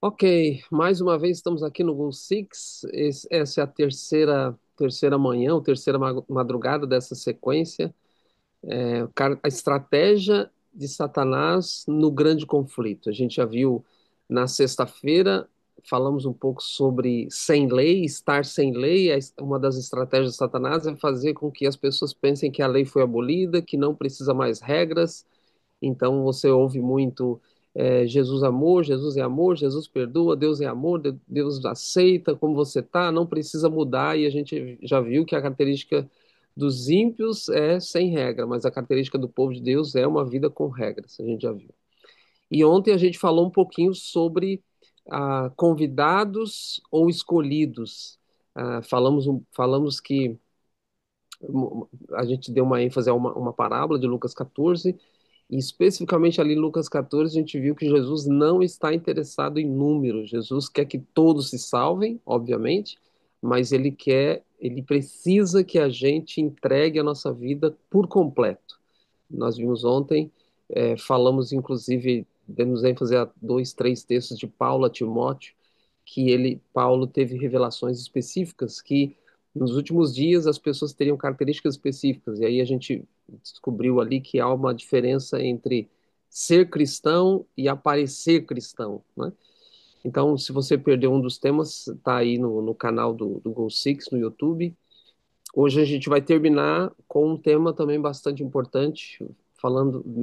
Ok, mais uma vez estamos aqui no Goal Six. Essa é a terceira manhã, ou terceira madrugada dessa sequência. A estratégia de Satanás no grande conflito. A gente já viu na sexta-feira, falamos um pouco sobre sem lei, estar sem lei. Uma das estratégias de Satanás é fazer com que as pessoas pensem que a lei foi abolida, que não precisa mais regras. Então você ouve muito Jesus amor, Jesus é amor, Jesus perdoa, Deus é amor, Deus aceita como você está, não precisa mudar. E a gente já viu que a característica dos ímpios é sem regra, mas a característica do povo de Deus é uma vida com regras, a gente já viu. E ontem a gente falou um pouquinho sobre convidados ou escolhidos. Falamos que a gente deu uma ênfase a uma parábola de Lucas 14, e especificamente ali em Lucas 14, a gente viu que Jesus não está interessado em números. Jesus quer que todos se salvem, obviamente, mas ele precisa que a gente entregue a nossa vida por completo. Nós vimos ontem, falamos inclusive, demos ênfase a dois, três textos de Paulo a Timóteo, que Paulo teve revelações específicas que nos últimos dias as pessoas teriam características específicas. E aí a gente descobriu ali que há uma diferença entre ser cristão e aparecer cristão, né? Então, se você perdeu um dos temas, está aí no canal do Go Six no YouTube. Hoje a gente vai terminar com um tema também bastante importante,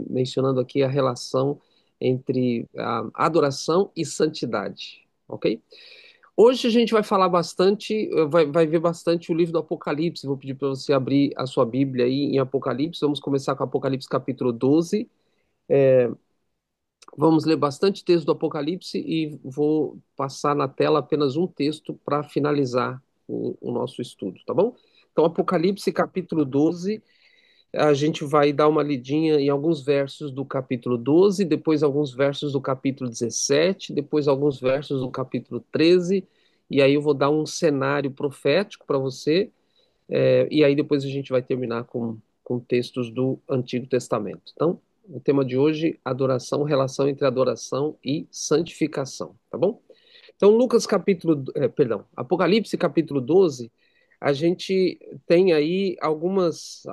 mencionando aqui a relação entre a adoração e santidade, ok? Hoje a gente vai falar bastante, vai ver bastante o livro do Apocalipse. Vou pedir para você abrir a sua Bíblia aí em Apocalipse. Vamos começar com Apocalipse capítulo 12. Vamos ler bastante texto do Apocalipse e vou passar na tela apenas um texto para finalizar o nosso estudo, tá bom? Então, Apocalipse capítulo 12, a gente vai dar uma lidinha em alguns versos do capítulo 12, depois alguns versos do capítulo 17, depois alguns versos do capítulo 13, e aí eu vou dar um cenário profético para você, e aí depois a gente vai terminar com textos do Antigo Testamento. Então, o tema de hoje, adoração, relação entre adoração e santificação, tá bom? Então, Apocalipse capítulo 12, a gente tem aí alguns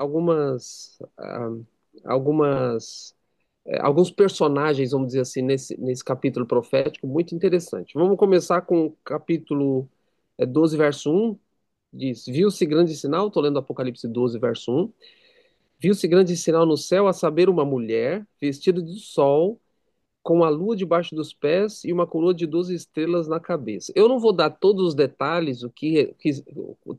personagens, vamos dizer assim, nesse capítulo profético, muito interessante. Vamos começar com o capítulo 12, verso 1, diz, viu-se grande sinal, estou lendo Apocalipse 12, verso 1, viu-se grande sinal no céu, a saber, uma mulher vestida de sol, com a lua debaixo dos pés e uma coroa de 12 estrelas na cabeça. Eu não vou dar todos os detalhes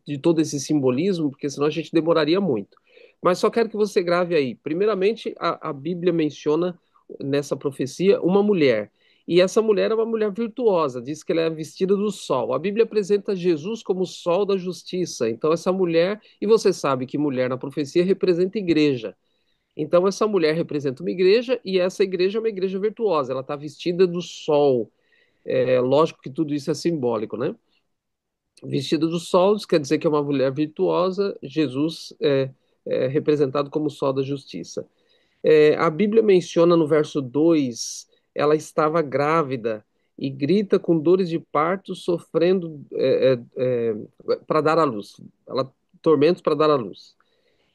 de todo esse simbolismo, porque senão a gente demoraria muito. Mas só quero que você grave aí. Primeiramente, a Bíblia menciona nessa profecia uma mulher. E essa mulher é uma mulher virtuosa, diz que ela é vestida do sol. A Bíblia apresenta Jesus como o sol da justiça. Então, essa mulher, e você sabe que mulher na profecia representa igreja. Então, essa mulher representa uma igreja e essa igreja é uma igreja virtuosa. Ela está vestida do sol. Lógico que tudo isso é simbólico, né? Vestida do sol isso quer dizer que é uma mulher virtuosa. Jesus é representado como o sol da justiça. A Bíblia menciona no verso 2, ela estava grávida e grita com dores de parto, sofrendo para dar à luz. Tormentos para dar à luz.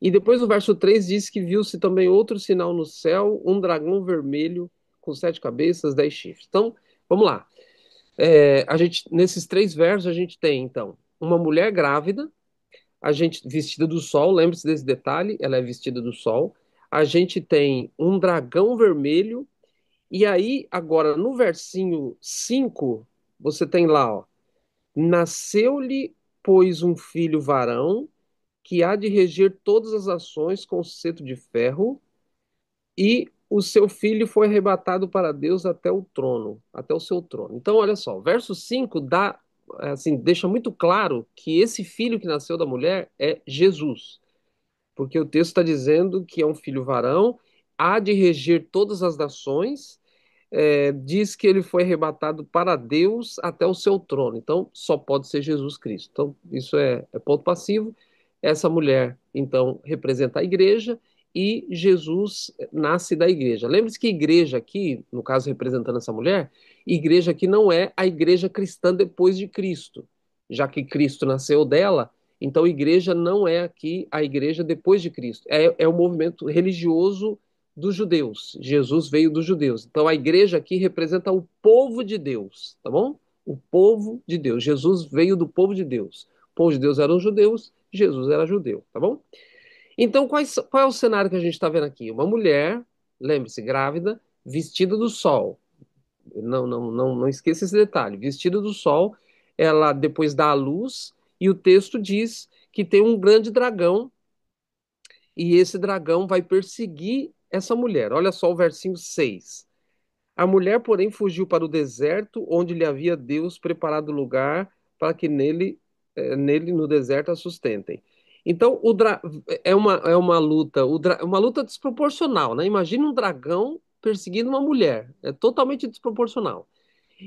E depois o verso 3 diz que viu-se também outro sinal no céu, um dragão vermelho com sete cabeças, 10 chifres. Então, vamos lá. Nesses três versos, a gente tem, então, uma mulher grávida, a gente vestida do sol, lembre-se desse detalhe, ela é vestida do sol. A gente tem um dragão vermelho, e aí, agora, no versinho 5 você tem lá, ó, nasceu-lhe, pois, um filho varão, que há de reger todas as ações com cetro de ferro, e o seu filho foi arrebatado para Deus até o trono, até o seu trono. Então, olha só, o verso 5 dá, assim, deixa muito claro que esse filho que nasceu da mulher é Jesus, porque o texto está dizendo que é um filho varão, há de reger todas as nações, diz que ele foi arrebatado para Deus até o seu trono. Então, só pode ser Jesus Cristo. Então, isso é ponto passivo. Essa mulher, então, representa a igreja e Jesus nasce da igreja. Lembre-se que igreja aqui, no caso representando essa mulher, igreja aqui não é a igreja cristã depois de Cristo, já que Cristo nasceu dela, então igreja não é aqui a igreja depois de Cristo, é o movimento religioso dos judeus. Jesus veio dos judeus. Então a igreja aqui representa o povo de Deus, tá bom? O povo de Deus. Jesus veio do povo de Deus. O povo de Deus eram os judeus, Jesus era judeu, tá bom? Então, qual é o cenário que a gente está vendo aqui? Uma mulher, lembre-se, grávida, vestida do sol. Não esqueça esse detalhe. Vestida do sol, ela depois dá à luz, e o texto diz que tem um grande dragão, e esse dragão vai perseguir essa mulher. Olha só o versinho 6. A mulher, porém, fugiu para o deserto, onde lhe havia Deus preparado lugar para que nele no deserto a sustentem. Então, é uma luta, uma luta desproporcional, né? Imagina um dragão perseguindo uma mulher. É totalmente desproporcional.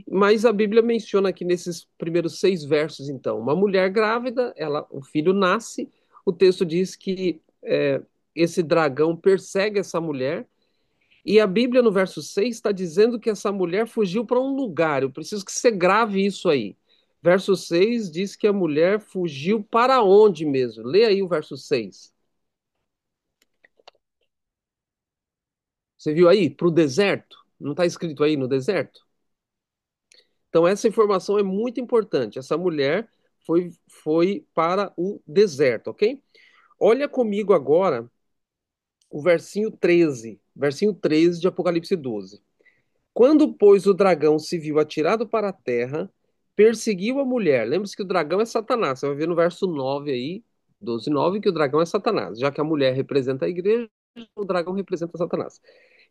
Mas a Bíblia menciona aqui nesses primeiros 6 versos, então, uma mulher grávida, o filho nasce. O texto diz que esse dragão persegue essa mulher e a Bíblia, no verso 6 está dizendo que essa mulher fugiu para um lugar. Eu preciso que você grave isso aí. Verso 6 diz que a mulher fugiu para onde mesmo? Lê aí o verso 6. Você viu aí? Para o deserto? Não está escrito aí no deserto? Então, essa informação é muito importante. Essa mulher foi para o deserto, ok? Olha comigo agora o versinho 13 de Apocalipse 12. Quando, pois, o dragão se viu atirado para a terra, perseguiu a mulher. Lembre-se que o dragão é Satanás. Você vai ver no verso 9 aí, 12:9, que o dragão é Satanás. Já que a mulher representa a igreja, o dragão representa Satanás.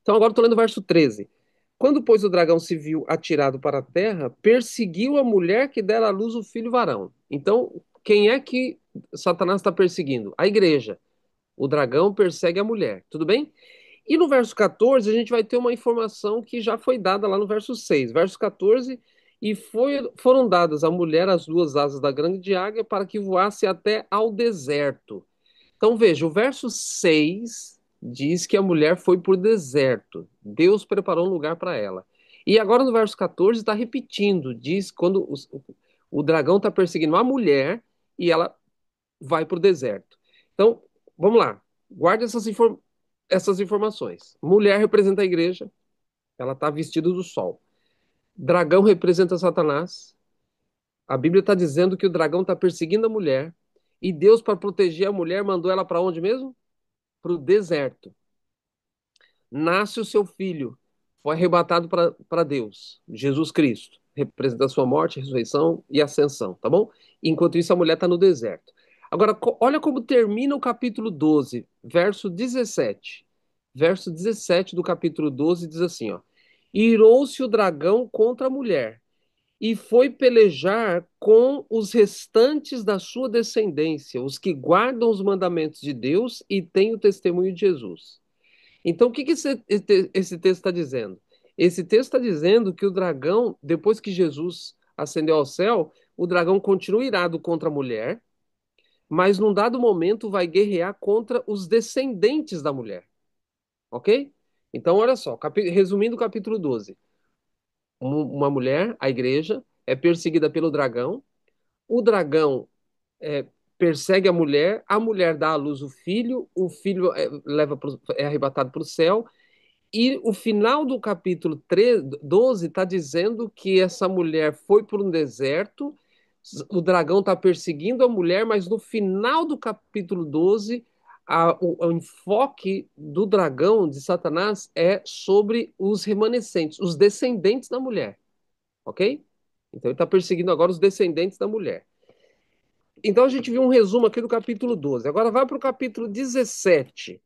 Então agora estou lendo o verso 13. Quando, pois, o dragão se viu atirado para a terra, perseguiu a mulher que dera à luz o filho varão. Então, quem é que Satanás está perseguindo? A igreja. O dragão persegue a mulher. Tudo bem? E no verso 14, a gente vai ter uma informação que já foi dada lá no verso 6. Verso 14, e foram dadas à mulher as 2 asas da grande águia para que voasse até ao deserto. Então veja, o verso 6 diz que a mulher foi por deserto. Deus preparou um lugar para ela. E agora no verso 14 está repetindo, diz quando o dragão está perseguindo a mulher e ela vai para o deserto. Então, vamos lá. Guarde essas informações. Mulher representa a igreja, ela está vestida do sol. Dragão representa Satanás. A Bíblia está dizendo que o dragão está perseguindo a mulher. E Deus, para proteger a mulher, mandou ela para onde mesmo? Para o deserto. Nasce o seu filho, foi arrebatado para Deus, Jesus Cristo, representa a sua morte, ressurreição e ascensão, tá bom? Enquanto isso, a mulher está no deserto. Agora, olha como termina o capítulo 12, verso 17. Verso 17 do capítulo 12 diz assim, ó: Irou-se o dragão contra a mulher e foi pelejar com os restantes da sua descendência, os que guardam os mandamentos de Deus e têm o testemunho de Jesus. Então, o que que esse texto está dizendo? Esse texto está dizendo que o dragão, depois que Jesus ascendeu ao céu, o dragão continua irado contra a mulher, mas num dado momento vai guerrear contra os descendentes da mulher, ok? Então, olha só, resumindo o capítulo 12. Uma mulher, a igreja, é perseguida pelo dragão, o dragão persegue a mulher dá à luz o filho é arrebatado para o céu. E o final do capítulo 12 está dizendo que essa mulher foi por um deserto, o dragão está perseguindo a mulher, mas no final do capítulo 12, o enfoque do dragão, de Satanás, é sobre os remanescentes, os descendentes da mulher, ok? Então ele está perseguindo agora os descendentes da mulher. Então a gente viu um resumo aqui do capítulo 12. Agora vai para o capítulo 17.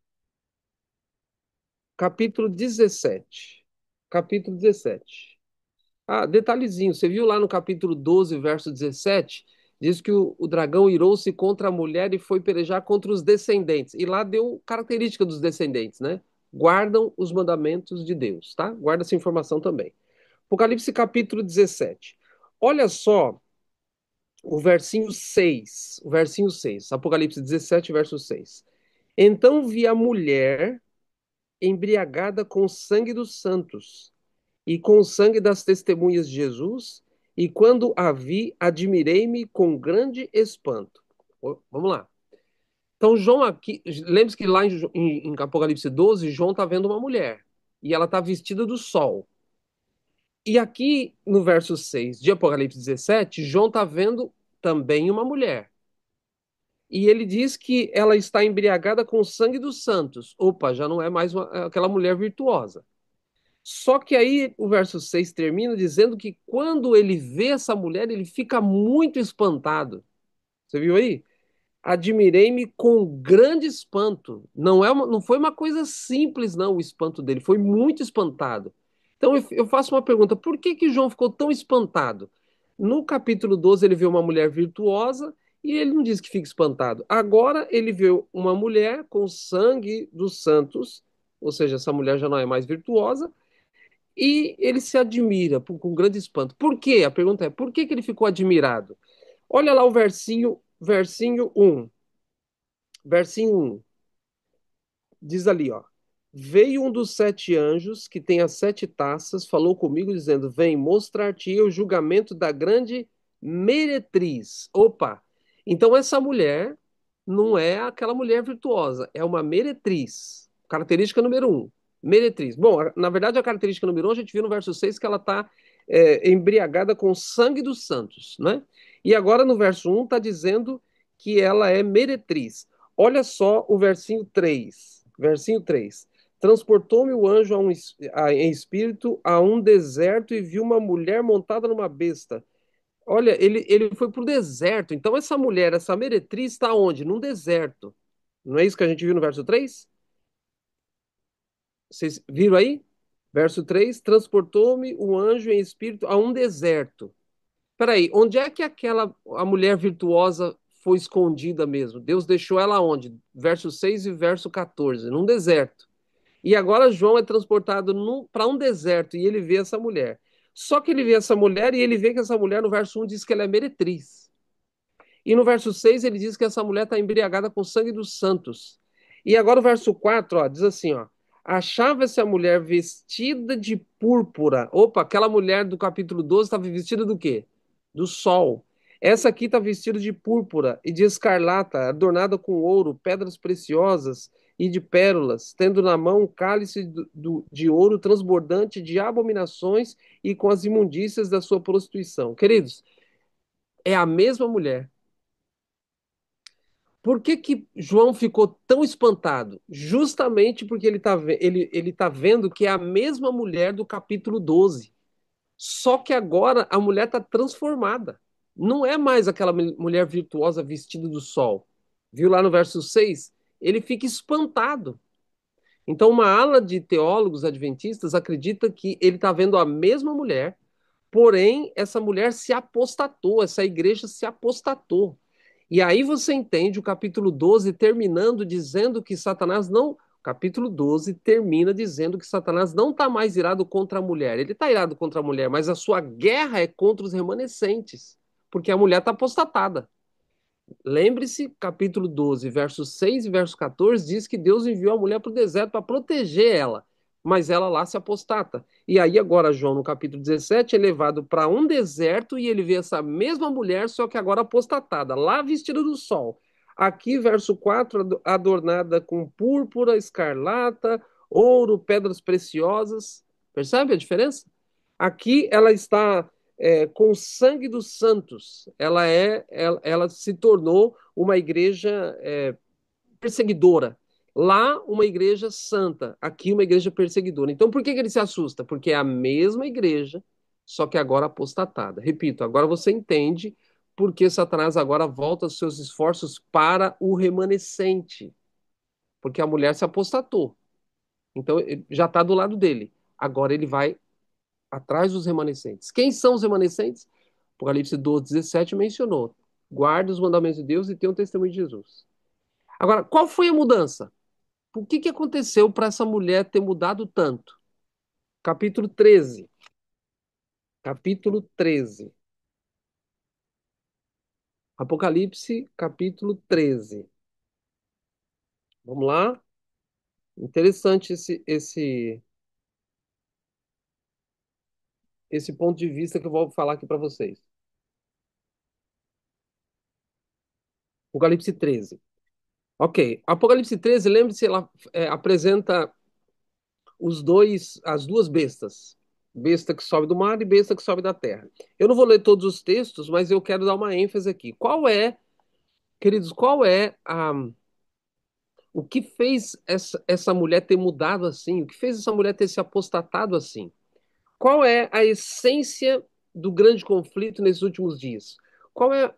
Capítulo 17. Capítulo 17. Ah, detalhezinho, você viu lá no capítulo 12, verso 17, diz que o dragão irou-se contra a mulher e foi pelejar contra os descendentes. E lá deu característica dos descendentes, né? Guardam os mandamentos de Deus, tá? Guarda essa informação também. Apocalipse capítulo 17. Olha só o versinho 6. O versinho 6. Apocalipse 17, verso 6. Então vi a mulher embriagada com o sangue dos santos e com o sangue das testemunhas de Jesus, e quando a vi, admirei-me com grande espanto. Vamos lá. Então, João aqui, lembre-se que lá em Apocalipse 12, João está vendo uma mulher, e ela está vestida do sol. E aqui no verso 6 de Apocalipse 17, João está vendo também uma mulher. E ele diz que ela está embriagada com o sangue dos santos. Opa, já não é mais aquela mulher virtuosa. Só que aí o verso 6 termina dizendo que quando ele vê essa mulher, ele fica muito espantado. Você viu aí? Admirei-me com grande espanto. Não foi uma coisa simples, não, o espanto dele. Foi muito espantado. Então eu faço uma pergunta: por que que João ficou tão espantado? No capítulo 12, ele vê uma mulher virtuosa e ele não diz que fica espantado. Agora ele vê uma mulher com sangue dos santos, ou seja, essa mulher já não é mais virtuosa, e ele se admira com grande espanto. Por quê? A pergunta é: por que que ele ficou admirado? Olha lá o versinho um. Versinho um diz ali, ó. Veio um dos sete anjos que tem as sete taças, falou comigo dizendo: Vem, mostrar-te o julgamento da grande meretriz. Opa! Então essa mulher não é aquela mulher virtuosa, é uma meretriz. Característica número um, meretriz. Bom, na verdade a característica número um a gente viu no verso 6 que ela está embriagada com o sangue dos santos, né? E agora no verso um está dizendo que ela é meretriz. Olha só o versinho 3. Versinho 3. Transportou-me o anjo em espírito a um deserto e viu uma mulher montada numa besta. Olha, ele foi para o deserto. Então, essa mulher, essa meretriz, está onde? Num deserto. Não é isso que a gente viu no verso 3? Vocês viram aí? Verso 3: Transportou-me o anjo em espírito a um deserto. Peraí, onde é que a mulher virtuosa foi escondida mesmo? Deus deixou ela onde? Verso 6 e verso 14, num deserto. E agora João é transportado para um deserto e ele vê essa mulher. Só que ele vê essa mulher e ele vê que essa mulher, no verso 1, diz que ela é meretriz. E no verso 6 ele diz que essa mulher está embriagada com o sangue dos santos. E agora o verso 4 ó, diz assim, ó. Achava-se a mulher vestida de púrpura. Opa, aquela mulher do capítulo 12 estava vestida do quê? Do sol. Essa aqui está vestida de púrpura e de escarlata, adornada com ouro, pedras preciosas e de pérolas, tendo na mão um cálice de ouro transbordante de abominações e com as imundícias da sua prostituição. Queridos, é a mesma mulher. Por que que João ficou tão espantado? Justamente porque ele tá vendo que é a mesma mulher do capítulo 12. Só que agora a mulher está transformada. Não é mais aquela mulher virtuosa vestida do sol. Viu lá no verso 6? Ele fica espantado. Então, uma ala de teólogos adventistas acredita que ele está vendo a mesma mulher, porém, essa mulher se apostatou, essa igreja se apostatou. E aí você entende o capítulo 12 terminando dizendo que Satanás não. O capítulo 12 termina dizendo que Satanás não está mais irado contra a mulher. Ele está irado contra a mulher, mas a sua guerra é contra os remanescentes, porque a mulher está apostatada. Lembre-se, capítulo 12, versos 6 e verso 14, diz que Deus enviou a mulher para o deserto para proteger ela, mas ela lá se apostata. E aí agora João, no capítulo 17, é levado para um deserto e ele vê essa mesma mulher, só que agora apostatada, lá vestida do sol. Aqui, verso 4, adornada com púrpura, escarlata, ouro, pedras preciosas. Percebe a diferença? Aqui ela está com o sangue dos santos. Ela se tornou uma igreja perseguidora. Lá, uma igreja santa. Aqui, uma igreja perseguidora. Então, por que que ele se assusta? Porque é a mesma igreja, só que agora apostatada. Repito, agora você entende por que Satanás agora volta os seus esforços para o remanescente. Porque a mulher se apostatou. Então, ele já está do lado dele. Agora ele vai atrás dos remanescentes. Quem são os remanescentes? Apocalipse 12, 17 mencionou. Guarde os mandamentos de Deus e tenha o testemunho de Jesus. Agora, qual foi a mudança? O que que aconteceu para essa mulher ter mudado tanto? Capítulo 13. Capítulo 13. Apocalipse, capítulo 13. Vamos lá. Interessante esse ponto de vista que eu vou falar aqui para vocês. Apocalipse 13. Ok. Apocalipse 13, lembre-se, ela apresenta as duas bestas. Besta que sobe do mar e besta que sobe da terra. Eu não vou ler todos os textos, mas eu quero dar uma ênfase aqui. Queridos, o que fez essa mulher ter mudado assim? O que fez essa mulher ter se apostatado assim? Qual é a essência do grande conflito nesses últimos dias? Qual é,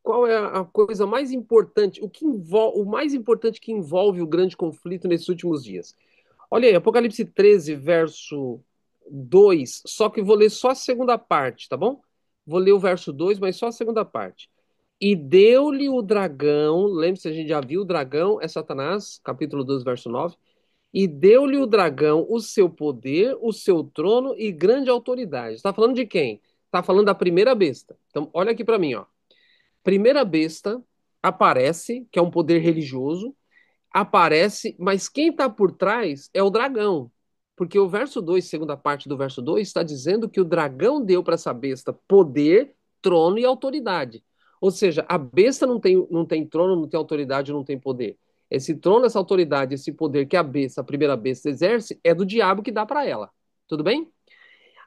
qual é a coisa mais importante, o mais importante que envolve o grande conflito nesses últimos dias? Olha aí, Apocalipse 13, verso 2. Só que eu vou ler só a segunda parte, tá bom? Vou ler o verso 2, mas só a segunda parte. E deu-lhe o dragão, lembre-se, a gente já viu o dragão, é Satanás, capítulo 12, verso 9. E deu-lhe o dragão o seu poder, o seu trono e grande autoridade. Está falando de quem? Está falando da primeira besta. Então, olha aqui para mim, ó. Primeira besta aparece, que é um poder religioso, aparece, mas quem está por trás é o dragão. Porque o verso 2, segunda parte do verso 2, está dizendo que o dragão deu para essa besta poder, trono e autoridade. Ou seja, a besta não tem trono, não tem autoridade, não tem poder. Esse trono, essa autoridade, esse poder que a besta, a primeira besta, exerce, é do diabo que dá para ela. Tudo bem?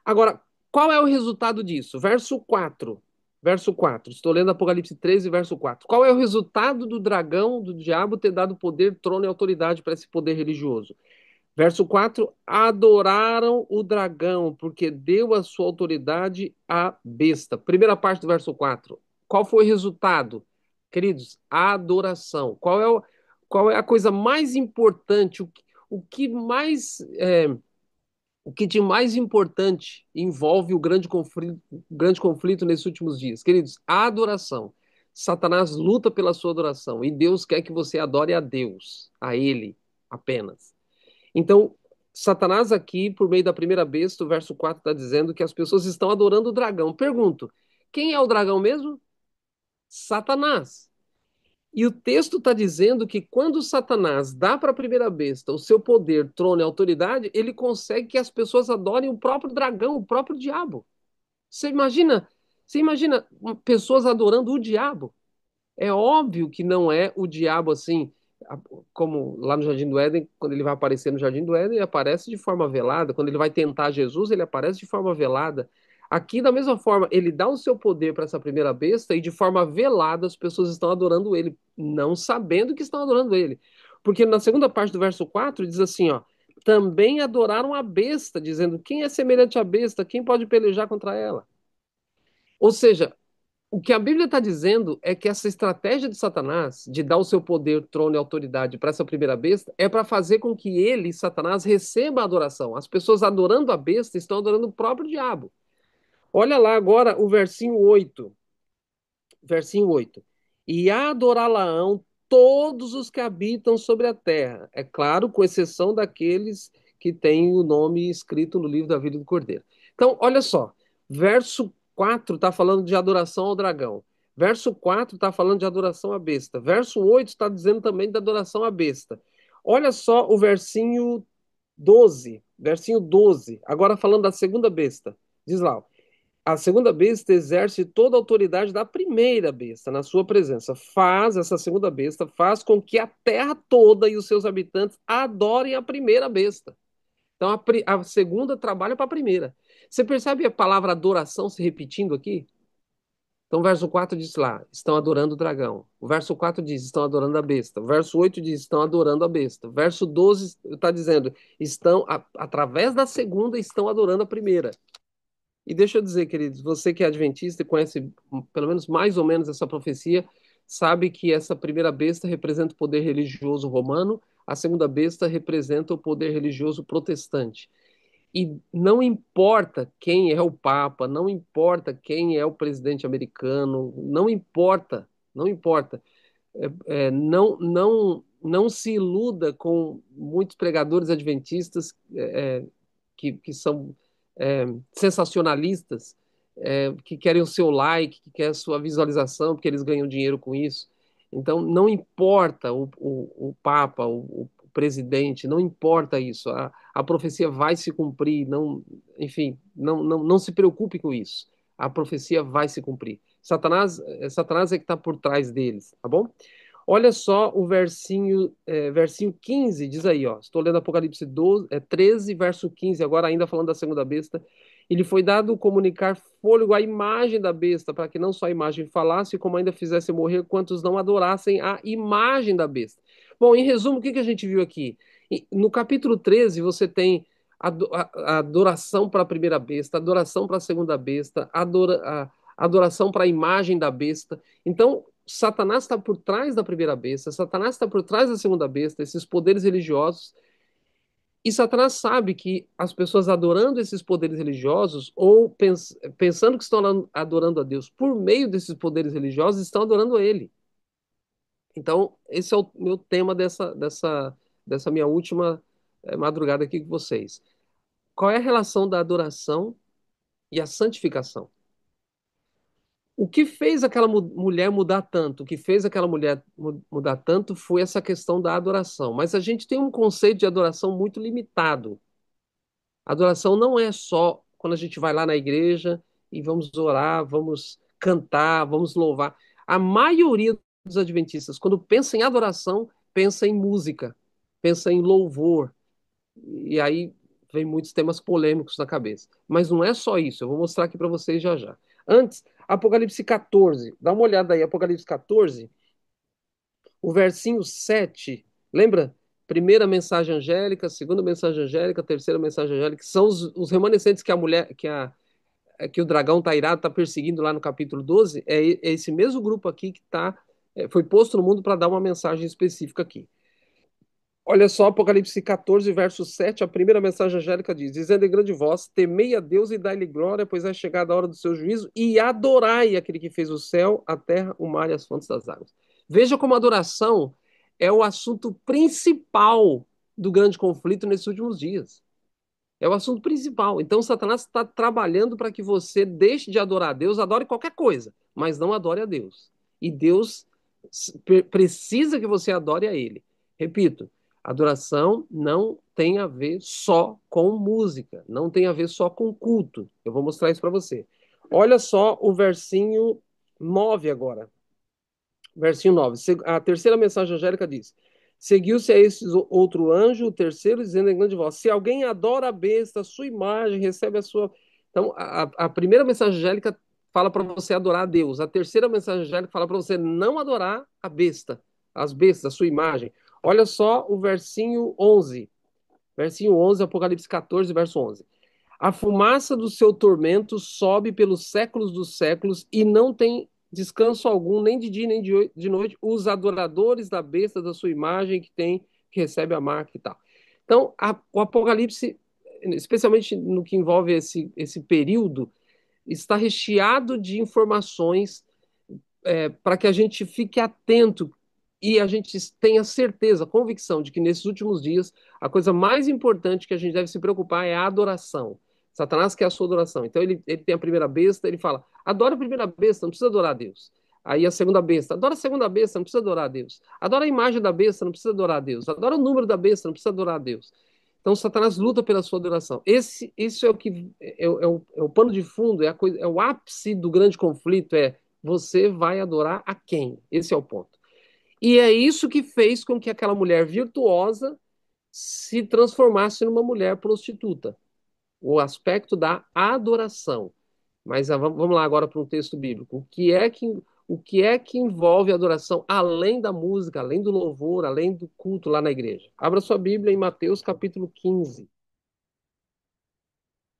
Agora, qual é o resultado disso? Verso 4. Verso 4. Estou lendo Apocalipse 13, verso 4. Qual é o resultado do dragão, do diabo, ter dado poder, trono e autoridade para esse poder religioso? Verso 4: adoraram o dragão, porque deu a sua autoridade à besta. Primeira parte do verso 4. Qual foi o resultado? Queridos, a adoração. Qual é a coisa mais importante? O que mais. O que de mais importante envolve o grande conflito nesses últimos dias? Queridos, a adoração. Satanás luta pela sua adoração e Deus quer que você adore a Deus, a Ele apenas. Então, Satanás aqui, por meio da primeira besta, o verso 4 está dizendo que as pessoas estão adorando o dragão. Pergunto, quem é o dragão mesmo? Satanás. E o texto está dizendo que quando Satanás dá para a primeira besta o seu poder, trono e autoridade, ele consegue que as pessoas adorem o próprio dragão, o próprio diabo. Você imagina, você imagina pessoas adorando o diabo? É óbvio que não é o diabo assim, como lá no Jardim do Éden, quando ele vai aparecer no Jardim do Éden, ele aparece de forma velada. Quando ele vai tentar Jesus, ele aparece de forma velada. Aqui, da mesma forma, ele dá o seu poder para essa primeira besta e de forma velada as pessoas estão adorando ele, não sabendo que estão adorando ele. Porque na segunda parte do verso 4 diz assim, ó, também adoraram a besta, dizendo, quem é semelhante à besta? Quem pode pelejar contra ela? Ou seja, o que a Bíblia está dizendo é que essa estratégia de Satanás, de dar o seu poder, trono e autoridade para essa primeira besta, é para fazer com que ele, Satanás, receba a adoração. As pessoas adorando a besta estão adorando o próprio diabo. Olha lá agora o versinho 8. Versinho 8. E adorá-la-ão todos os que habitam sobre a terra. É claro, com exceção daqueles que têm o nome escrito no livro da vida do Cordeiro. Então, olha só. Verso 4 está falando de adoração ao dragão. Verso 4 está falando de adoração à besta. Verso 8 está dizendo também de adoração à besta. Olha só o versinho 12. Versinho 12. Agora falando da segunda besta. Diz lá, ó, a segunda besta exerce toda a autoridade da primeira besta na sua presença. Essa segunda besta faz com que a terra toda e os seus habitantes adorem a primeira besta. Então a segunda trabalha para a primeira. Você percebe a palavra adoração se repetindo aqui? Então o verso 4 diz lá, estão adorando o dragão. O verso 4 diz, estão adorando a besta. O verso 8 diz, estão adorando a besta. O verso 12 está dizendo, através da segunda, estão adorando a primeira. E deixa eu dizer, queridos, você que é adventista e conhece pelo menos mais ou menos essa profecia, sabe que essa primeira besta representa o poder religioso romano, a segunda besta representa o poder religioso protestante. E não importa quem é o Papa, não importa quem é o presidente americano, não importa, não importa. Não se iluda com muitos pregadores adventistas que são sensacionalistas, que querem o seu like, que querem a sua visualização, porque eles ganham dinheiro com isso. Então, não importa o Papa, o presidente, não importa isso. A profecia vai se cumprir, não, enfim, não se preocupe com isso. A profecia vai se cumprir. Satanás é que está por trás deles, tá bom? Olha só o versinho 15, diz aí, ó. Estou lendo Apocalipse 12, 13, verso 15, agora ainda falando da segunda besta. Ele foi dado comunicar fôlego à imagem da besta, para que não só a imagem falasse, como ainda fizesse morrer quantos não adorassem a imagem da besta. Bom, em resumo, o que que a gente viu aqui? No capítulo 13, você tem a adoração para a primeira besta, adoração para a segunda besta, adoração para a imagem da besta. Então, Satanás está por trás da primeira besta, Satanás está por trás da segunda besta, esses poderes religiosos. E Satanás sabe que as pessoas adorando esses poderes religiosos, ou pensando que estão adorando a Deus por meio desses poderes religiosos, estão adorando a Ele. Então, esse é o meu tema dessa minha última madrugada aqui com vocês. Qual é a relação da adoração e a santificação? O que fez aquela mulher mudar tanto? O que fez aquela mulher mudar tanto foi essa questão da adoração. Mas a gente tem um conceito de adoração muito limitado. Adoração não é só quando a gente vai lá na igreja e vamos orar, vamos cantar, vamos louvar. A maioria dos adventistas, quando pensa em adoração, pensa em música, pensa em louvor. E aí vem muitos temas polêmicos na cabeça. Mas não é só isso, eu vou mostrar aqui para vocês já já. Antes, Apocalipse 14. Dá uma olhada aí, Apocalipse 14, o versinho 7. Lembra? Primeira mensagem angélica, segunda mensagem angélica, terceira mensagem angélica, que são os remanescentes que a mulher, que o dragão tá irado, tá perseguindo lá no capítulo 12. É esse mesmo grupo aqui que foi posto no mundo para dar uma mensagem específica aqui. Olha só, Apocalipse 14, verso 7, a primeira mensagem angélica diz: dizendo em grande voz, temei a Deus e dai-lhe glória, pois é chegada a hora do seu juízo, e adorai aquele que fez o céu, a terra, o mar e as fontes das águas. Veja como a adoração é o assunto principal do grande conflito nesses últimos dias. É o assunto principal. Então, Satanás está trabalhando para que você deixe de adorar a Deus, adore qualquer coisa, mas não adore a Deus. E Deus precisa que você adore a Ele. Repito, adoração não tem a ver só com música, não tem a ver só com culto. Eu vou mostrar isso para você. Olha só o versinho 9 agora. Versinho 9. A terceira mensagem angélica diz: seguiu-se a esse outro anjo, o terceiro, dizendo em grande voz: se alguém adora a besta, a sua imagem, recebe a sua. Então, a primeira mensagem angélica fala para você adorar a Deus. A terceira mensagem angélica fala para você não adorar a besta, as bestas, a sua imagem. Olha só o versinho 11. Versinho 11, Apocalipse 14, verso 11. A fumaça do seu tormento sobe pelos séculos dos séculos e não tem descanso algum, nem de dia nem de noite, os adoradores da besta da sua imagem que recebe a marca e tal. Então, o Apocalipse, especialmente no que envolve esse período, está recheado de informações para que a gente fique atento e a gente tenha certeza, convicção de que nesses últimos dias a coisa mais importante que a gente deve se preocupar é a adoração. Satanás quer a sua adoração. Então ele tem a primeira besta, ele fala: adora a primeira besta, não precisa adorar a Deus. Aí a segunda besta, adora a segunda besta, não precisa adorar a Deus. Adora a imagem da besta, não precisa adorar a Deus. Adora o número da besta, não precisa adorar a Deus. Então Satanás luta pela sua adoração. Isso é o que é o pano de fundo, é o ápice do grande conflito, você vai adorar a quem? Esse é o ponto. E é isso que fez com que aquela mulher virtuosa se transformasse numa mulher prostituta. O aspecto da adoração. Mas vamos lá agora para um texto bíblico. O que é que envolve a adoração além da música, além do louvor, além do culto lá na igreja? Abra sua Bíblia em Mateus capítulo 15.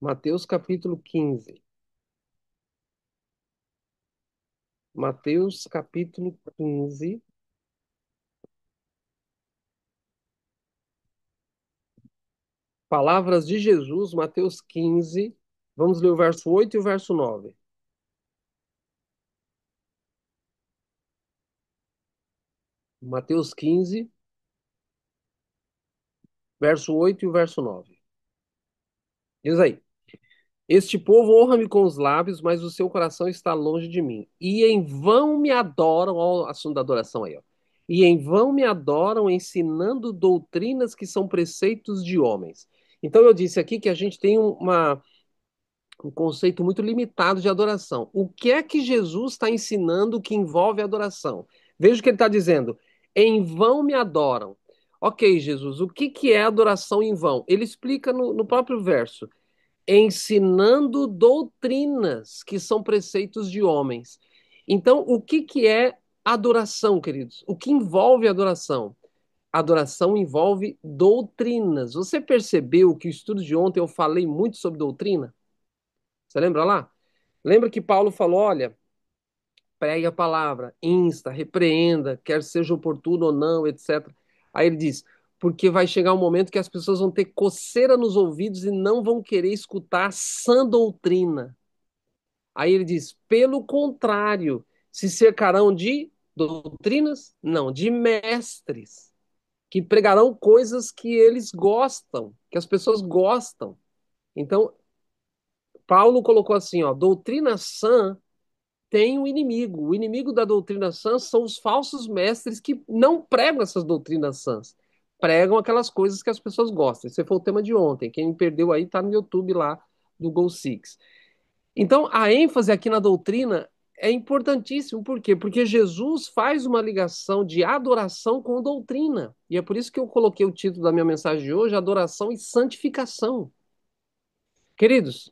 Mateus capítulo 15. Mateus capítulo 15. Palavras de Jesus, Mateus 15. Vamos ler o verso 8 e o verso 9. Mateus 15, verso 8 e o verso 9. Diz aí. Este povo honra-me com os lábios, mas o seu coração está longe de mim. E em vão me adoram, olha o assunto da adoração aí, ó. E em vão me adoram, ensinando doutrinas que são preceitos de homens. Então eu disse aqui que a gente tem um conceito muito limitado de adoração. O que é que Jesus está ensinando que envolve adoração? Veja o que ele está dizendo. Em vão me adoram. Ok, Jesus, o que, que é adoração em vão? Ele explica no próprio verso ensinando doutrinas que são preceitos de homens. Então, o que que é adoração, queridos? O que envolve adoração? Adoração envolve doutrinas. Você percebeu que o estudo de ontem eu falei muito sobre doutrina? Você lembra lá? Lembra que Paulo falou, olha, pregue a palavra, insta, repreenda, quer seja oportuno ou não, etc. Aí ele diz, porque vai chegar um momento que as pessoas vão ter coceira nos ouvidos e não vão querer escutar sã doutrina. Aí ele diz: pelo contrário, se cercarão de doutrinas? Não, de mestres, que pregarão coisas que eles gostam, que as pessoas gostam. Então, Paulo colocou assim: ó, doutrina sã tem um inimigo. O inimigo da doutrina sã são os falsos mestres que não pregam essas doutrinas sãs. Pregam aquelas coisas que as pessoas gostam. Esse foi o tema de ontem. Quem perdeu aí está no YouTube lá do Go Six. Então, a ênfase aqui na doutrina é importantíssimo. Por quê? Porque Jesus faz uma ligação de adoração com doutrina. E é por isso que eu coloquei o título da minha mensagem de hoje, Adoração e Santificação. Queridos,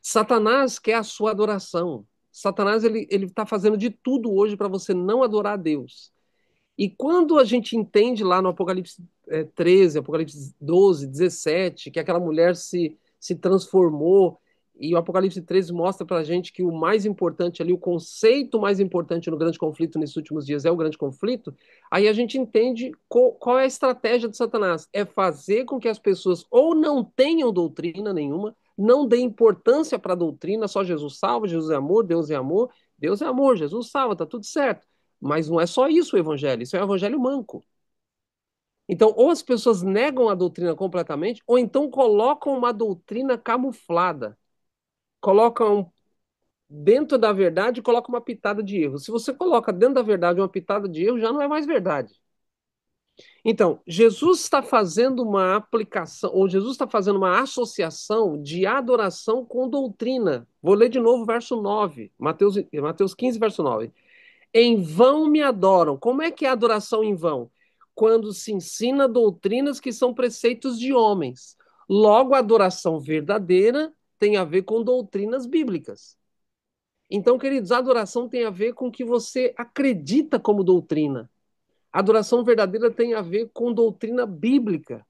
Satanás quer a sua adoração. Satanás ele está fazendo de tudo hoje para você não adorar a Deus. E quando a gente entende lá no Apocalipse 13, Apocalipse 12, 17, que aquela mulher se transformou, e o Apocalipse 13 mostra para a gente que o mais importante ali, o conceito mais importante no grande conflito nesses últimos dias é o grande conflito, aí a gente entende qual é a estratégia de Satanás. É fazer com que as pessoas ou não tenham doutrina nenhuma, não dê importância para a doutrina, só Jesus salva, Jesus é amor, Deus é amor, Deus é amor, Jesus salva, tá tudo certo. Mas não é só isso o evangelho, isso é o evangelho manco. Então, ou as pessoas negam a doutrina completamente, ou então colocam uma doutrina camuflada. Colocam dentro da verdade, colocam uma pitada de erro. Se você coloca dentro da verdade uma pitada de erro, já não é mais verdade. Então, Jesus está fazendo uma aplicação, ou Jesus está fazendo uma associação de adoração com doutrina. Vou ler de novo o verso 9, Mateus 15, verso 9. Em vão me adoram. Como é que é a adoração em vão? Quando se ensina doutrinas que são preceitos de homens. Logo, a adoração verdadeira tem a ver com doutrinas bíblicas. Então, queridos, a adoração tem a ver com o que você acredita como doutrina. A adoração verdadeira tem a ver com doutrina bíblica.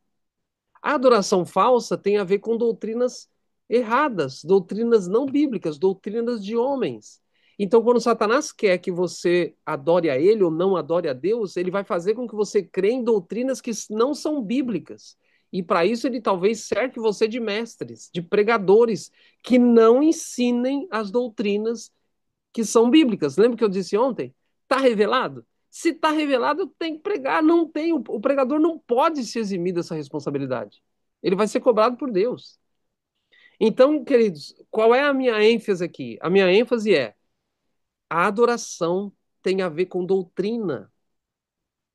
A adoração falsa tem a ver com doutrinas erradas, doutrinas não bíblicas, doutrinas de homens. Então, quando Satanás quer que você adore a ele ou não adore a Deus, ele vai fazer com que você crê em doutrinas que não são bíblicas. E para isso ele talvez cerque você de mestres, de pregadores que não ensinem as doutrinas que são bíblicas. Lembra que eu disse ontem? Está revelado? Se está revelado, tem que pregar. Não tem, o pregador não pode se eximir dessa responsabilidade. Ele vai ser cobrado por Deus. Então, queridos, qual é a minha ênfase aqui? A minha ênfase é a adoração tem a ver com doutrina.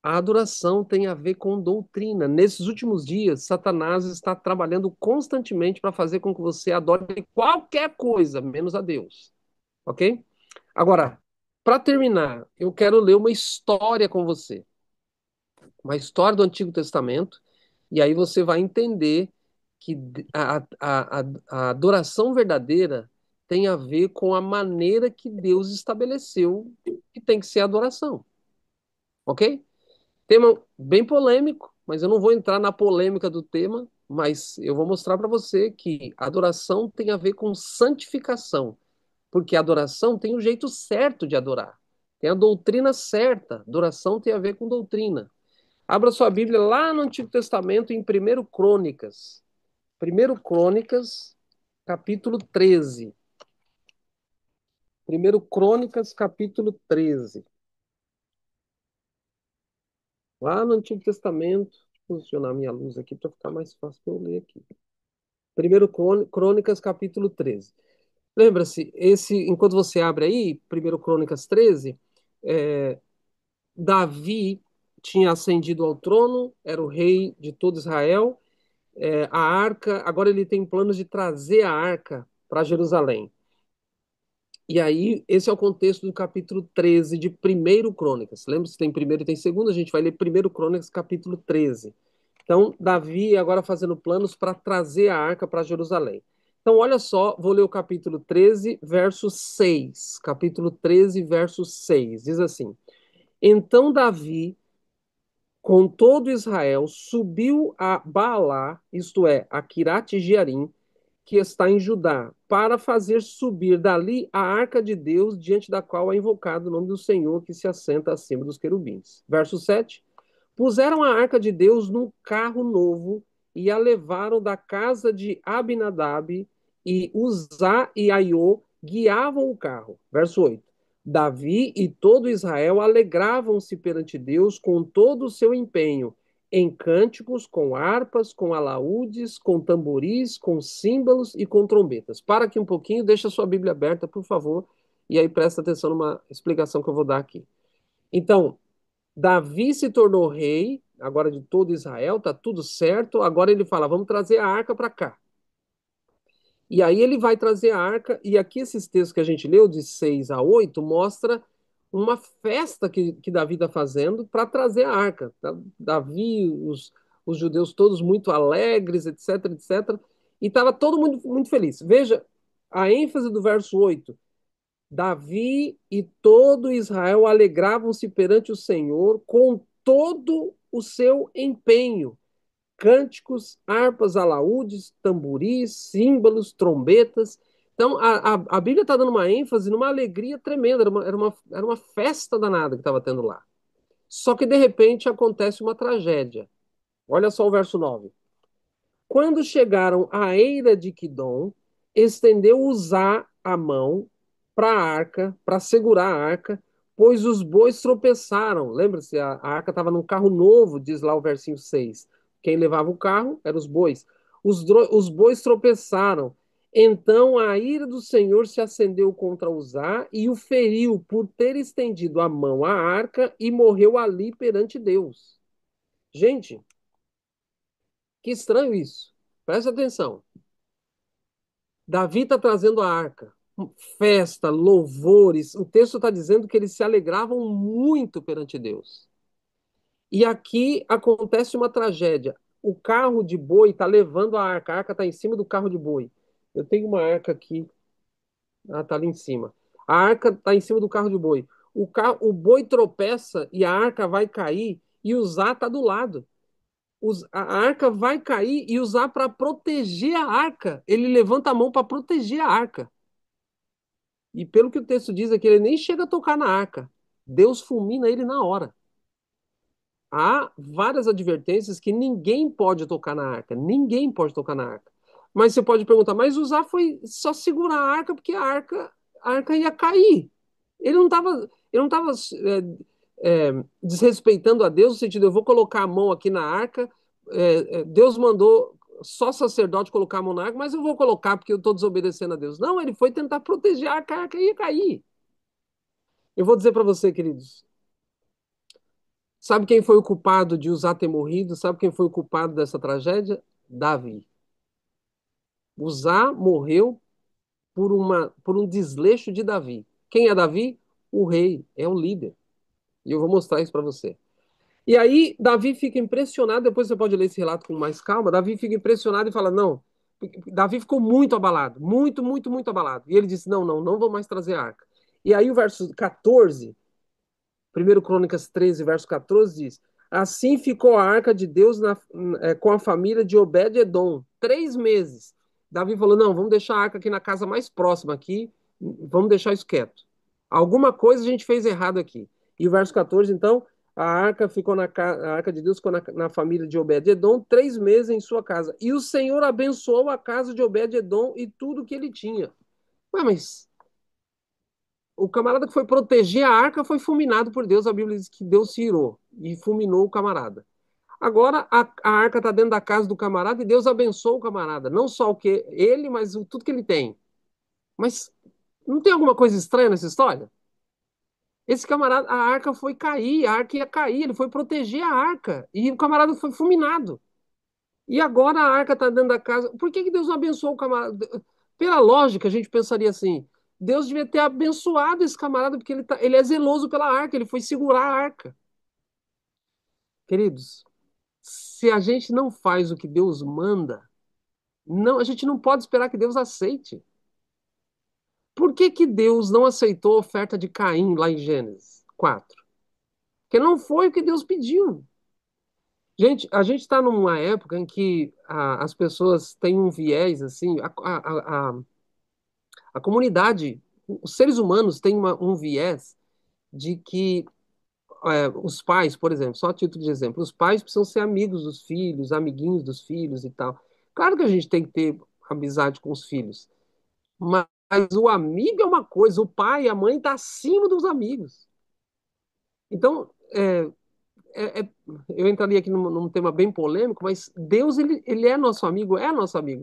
A adoração tem a ver com doutrina. Nesses últimos dias, Satanás está trabalhando constantemente para fazer com que você adore qualquer coisa, menos a Deus. Ok? Agora, para terminar, eu quero ler uma história com você, uma história do Antigo Testamento, e aí você vai entender que a adoração verdadeira tem a ver com a maneira que Deus estabeleceu que tem que ser a adoração, ok? Tema bem polêmico, mas eu não vou entrar na polêmica do tema, mas eu vou mostrar para você que adoração tem a ver com santificação. Porque a adoração tem o jeito certo de adorar. Tem a doutrina certa. Adoração tem a ver com doutrina. Abra sua Bíblia lá no Antigo Testamento, em 1 Crônicas. 1 Crônicas, capítulo 13. 1 Crônicas, capítulo 13. Lá no Antigo Testamento. Vou posicionar minha luz aqui para ficar mais fácil para eu ler aqui. Primeiro Crônicas, capítulo 13. Lembra-se, enquanto você abre aí, Primeiro Crônicas 13, é, Davi tinha ascendido ao trono, era o rei de todo Israel. A arca, agora ele tem planos de trazer a arca para Jerusalém. E aí, esse é o contexto do capítulo 13 de Primeiro Crônicas. Lembra se tem primeiro e tem segundo? A gente vai ler Primeiro Crônicas, capítulo 13. Então, Davi agora fazendo planos para trazer a arca para Jerusalém. Então, olha só, vou ler o capítulo 13, verso 6. Capítulo 13, verso 6. Diz assim: Então Davi, com todo Israel, subiu a Baalá, isto é, a Quirate-Jearim, que está em Judá, para fazer subir dali a arca de Deus, diante da qual é invocado o nome do Senhor, que se assenta acima dos querubins. Verso 7. Puseram a arca de Deus num carro novo e a levaram da casa de Abinadab, e Uzá e Aiô guiavam o carro. Verso 8. Davi e todo Israel alegravam-se perante Deus com todo o seu empenho, em cânticos, com harpas, com alaúdes, com tamboris, com símbolos e com trombetas. Para aqui um pouquinho, deixa a sua Bíblia aberta, por favor, e aí presta atenção numa explicação que eu vou dar aqui. Então, Davi se tornou rei, agora de todo Israel, tá tudo certo. Agora ele fala: vamos trazer a arca para cá. E aí ele vai trazer a arca, e aqui esses textos que a gente leu, de 6 a 8, mostra uma festa que Davi está fazendo para trazer a arca. Tá? Davi, os judeus todos muito alegres, etc, etc. E estava todo mundo muito feliz. Veja a ênfase do verso 8. Davi e todo Israel alegravam-se perante o Senhor com todo o seu empenho. Cânticos, harpas, alaúdes, tamboris, símbolos, trombetas. Então, a Bíblia está dando uma ênfase numa alegria tremenda, era uma festa danada que estava tendo lá. Só que, de repente, acontece uma tragédia. Olha só o verso 9. Quando chegaram à eira de Quidom, estendeu Uzá a mão para a arca, para segurar a arca, pois os bois tropeçaram. Lembra-se, a arca estava num carro novo, diz lá o versinho 6. Quem levava o carro eram os bois. Os bois tropeçaram. Então a ira do Senhor se acendeu contra Uzá e o feriu por ter estendido a mão à arca e morreu ali perante Deus. Gente, que estranho isso. Presta atenção. Davi está trazendo a arca, festa, louvores. O texto está dizendo que eles se alegravam muito perante Deus. E aqui acontece uma tragédia. O carro de boi está levando a arca está em cima do carro de boi. Eu tenho uma arca aqui, está ali em cima. A arca está em cima do carro de boi. O boi tropeça e a arca vai cair e o Zá está do lado. A arca vai cair e usar para proteger a arca. Ele levanta a mão para proteger a arca. E pelo que o texto diz aqui, ele nem chega a tocar na arca. Deus fulmina ele na hora. Há várias advertências que ninguém pode tocar na arca. Ninguém pode tocar na arca. Mas você pode perguntar, mas usar foi só segurar a arca porque a arca ia cair. Ele não estava desrespeitando a Deus no sentido, eu vou colocar a mão aqui na arca. Deus mandou só sacerdote colocar a mão na arca, mas eu vou colocar porque eu estou desobedecendo a Deus. Não, ele foi tentar proteger a arca ia cair. Eu vou dizer para você, queridos, sabe quem foi o culpado de Uzá ter morrido? Sabe quem foi o culpado dessa tragédia? Davi. Uzá morreu por um desleixo de Davi. Quem é Davi? O rei, é o líder. E eu vou mostrar isso para você. E aí, Davi fica impressionado. Depois você pode ler esse relato com mais calma. Davi fica impressionado e fala: Não. Davi ficou muito abalado, muito, muito, muito abalado. E ele disse: Não, não, não vou mais trazer a arca. E aí, o verso 14. 1 Crônicas 13, verso 14 diz: Assim ficou a arca de Deus com a família de Obed-Edom, 3 meses. Davi falou: Não, vamos deixar a arca aqui na casa mais próxima aqui, vamos deixar isso quieto. Alguma coisa a gente fez errado aqui. E o verso 14, então, a arca de Deus ficou na família de Obed-Edom 3 meses em sua casa. E o Senhor abençoou a casa de Obed-Edom e tudo que ele tinha. Ué, mas o camarada que foi proteger a arca foi fulminado por Deus. A Bíblia diz que Deus se irou e fulminou o camarada. Agora a arca está dentro da casa do camarada e Deus abençoa o camarada. Não só o que ele, mas tudo que ele tem. Mas não tem alguma coisa estranha nessa história? Esse camarada, a arca foi cair, a arca ia cair, ele foi proteger a arca. E o camarada foi fulminado. E agora a arca está dentro da casa. Por que que Deus não abençoou o camarada? Pela lógica, a gente pensaria assim: Deus devia ter abençoado esse camarada, porque ele é zeloso pela arca, ele foi segurar a arca. Queridos, se a gente não faz o que Deus manda, não, a gente não pode esperar que Deus aceite. Por que que Deus não aceitou a oferta de Caim lá em Gênesis 4? Porque não foi o que Deus pediu. Gente, a gente está numa época em que as pessoas têm um viés assim, a comunidade, os seres humanos têm um viés de que os pais, por exemplo, só a título de exemplo, os pais precisam ser amigos dos filhos, amiguinhos dos filhos e tal. Claro que a gente tem que ter amizade com os filhos, mas o amigo é uma coisa, o pai e a mãe estão acima dos amigos. Então, eu entraria aqui num tema bem polêmico, mas Deus, ele é nosso amigo,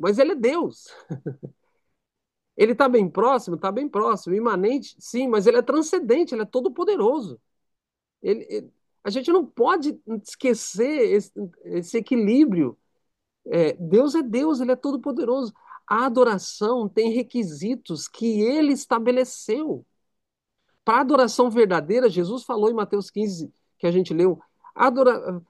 mas ele é Deus. Ele está bem próximo, imanente, sim, mas ele é transcendente, ele é todo poderoso. A gente não pode esquecer esse equilíbrio. Deus é Deus, ele é todo poderoso. A adoração tem requisitos que ele estabeleceu. Para a adoração verdadeira, Jesus falou em Mateus 15, que a gente leu, adora,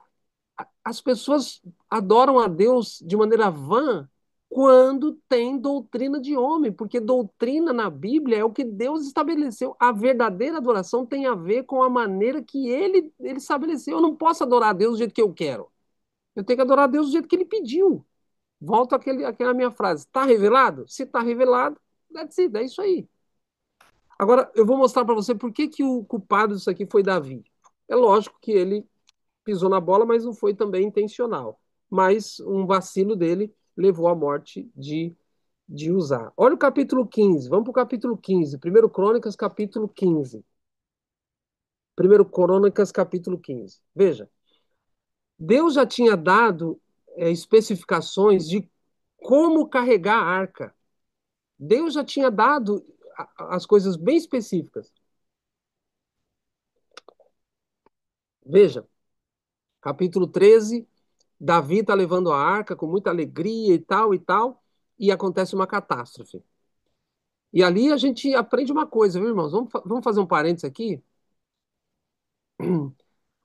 as pessoas adoram a Deus de maneira vã quando tem doutrina de homem, porque doutrina na Bíblia é o que Deus estabeleceu. A verdadeira adoração tem a ver com a maneira que ele estabeleceu. Eu não posso adorar a Deus do jeito que eu quero. Eu tenho que adorar a Deus do jeito que ele pediu. Volto àquela minha frase. Está revelado? Se está revelado, that's it, é isso aí. Agora, eu vou mostrar para você por que que o culpado disso aqui foi Davi. É lógico que ele pisou na bola, mas não foi também intencional. Mas um vacilo dele levou à morte de Uzá. Olha o capítulo 15. Vamos para o capítulo 15. Primeiro Crônicas, capítulo 15. Primeiro Crônicas, capítulo 15. Veja, Deus já tinha dado especificações de como carregar a arca. Deus já tinha dado as coisas bem específicas. Veja, capítulo 13, Davi está levando a arca com muita alegria e tal, e acontece uma catástrofe. E ali a gente aprende uma coisa, viu, irmãos? Vamos fazer um parênteses aqui.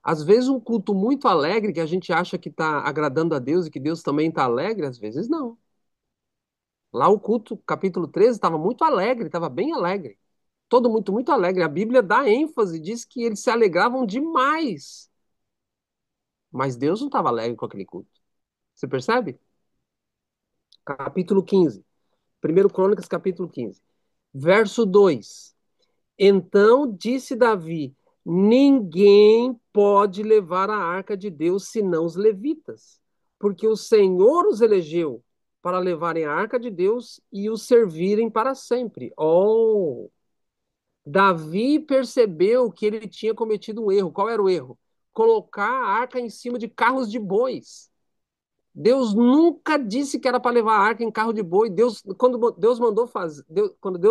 Às vezes um culto muito alegre, que a gente acha que está agradando a Deus e que Deus também está alegre, às vezes não. Lá o culto, capítulo 13, estava muito alegre, estava bem alegre. Todo muito, muito alegre. A Bíblia dá ênfase, diz que eles se alegravam demais. Mas Deus não estava alegre com aquele culto. Você percebe? Capítulo 15. Primeiro Crônicas, capítulo 15. Verso 2. Então disse Davi: ninguém pode levar a arca de Deus senão os levitas, porque o Senhor os elegeu para levarem a arca de Deus e os servirem para sempre. Oh! Davi percebeu que ele tinha cometido um erro. Qual era o erro? Colocar a arca em cima de carros de bois. Deus nunca disse que era para levar a arca em carro de boi. Quando Deus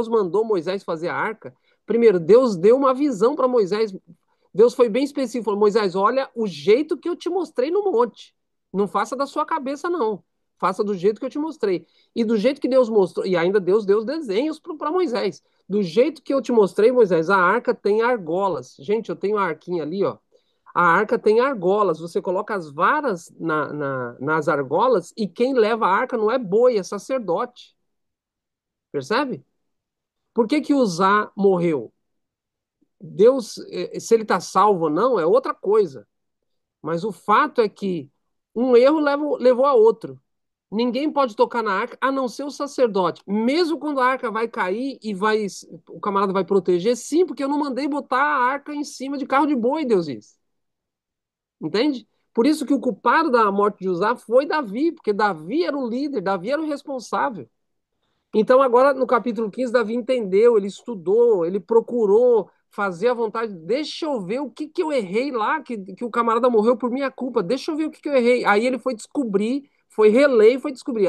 mandou Moisés fazer a arca, primeiro, Deus deu uma visão para Moisés. Deus foi bem específico, falou: Moisés, olha o jeito que eu te mostrei no monte. Não faça da sua cabeça, não. Faça do jeito que eu te mostrei. E do jeito que Deus mostrou, e ainda Deus deu os desenhos para Moisés. Do jeito que eu te mostrei, Moisés, a arca tem argolas. Gente, eu tenho a arquinha ali, ó. A arca tem argolas. Você coloca as varas nas argolas e quem leva a arca não é boi, é sacerdote. Percebe? Por que que Uzá morreu? Deus, se ele está salvo ou não, é outra coisa. Mas o fato é que um erro levou a outro. Ninguém pode tocar na arca a não ser o sacerdote. Mesmo quando a arca vai cair e o camarada vai proteger, sim, porque eu não mandei botar a arca em cima de carro de boi, Deus disse. Entende? Por isso que o culpado da morte de Uzá foi Davi, porque Davi era o líder, Davi era o responsável. Então, agora no capítulo 15, Davi entendeu, ele estudou, ele procurou fazer a vontade, deixa eu ver o que que eu errei lá, que o camarada morreu por minha culpa, deixa eu ver o que que eu errei. Aí ele foi descobrir, foi reler e foi descobrir,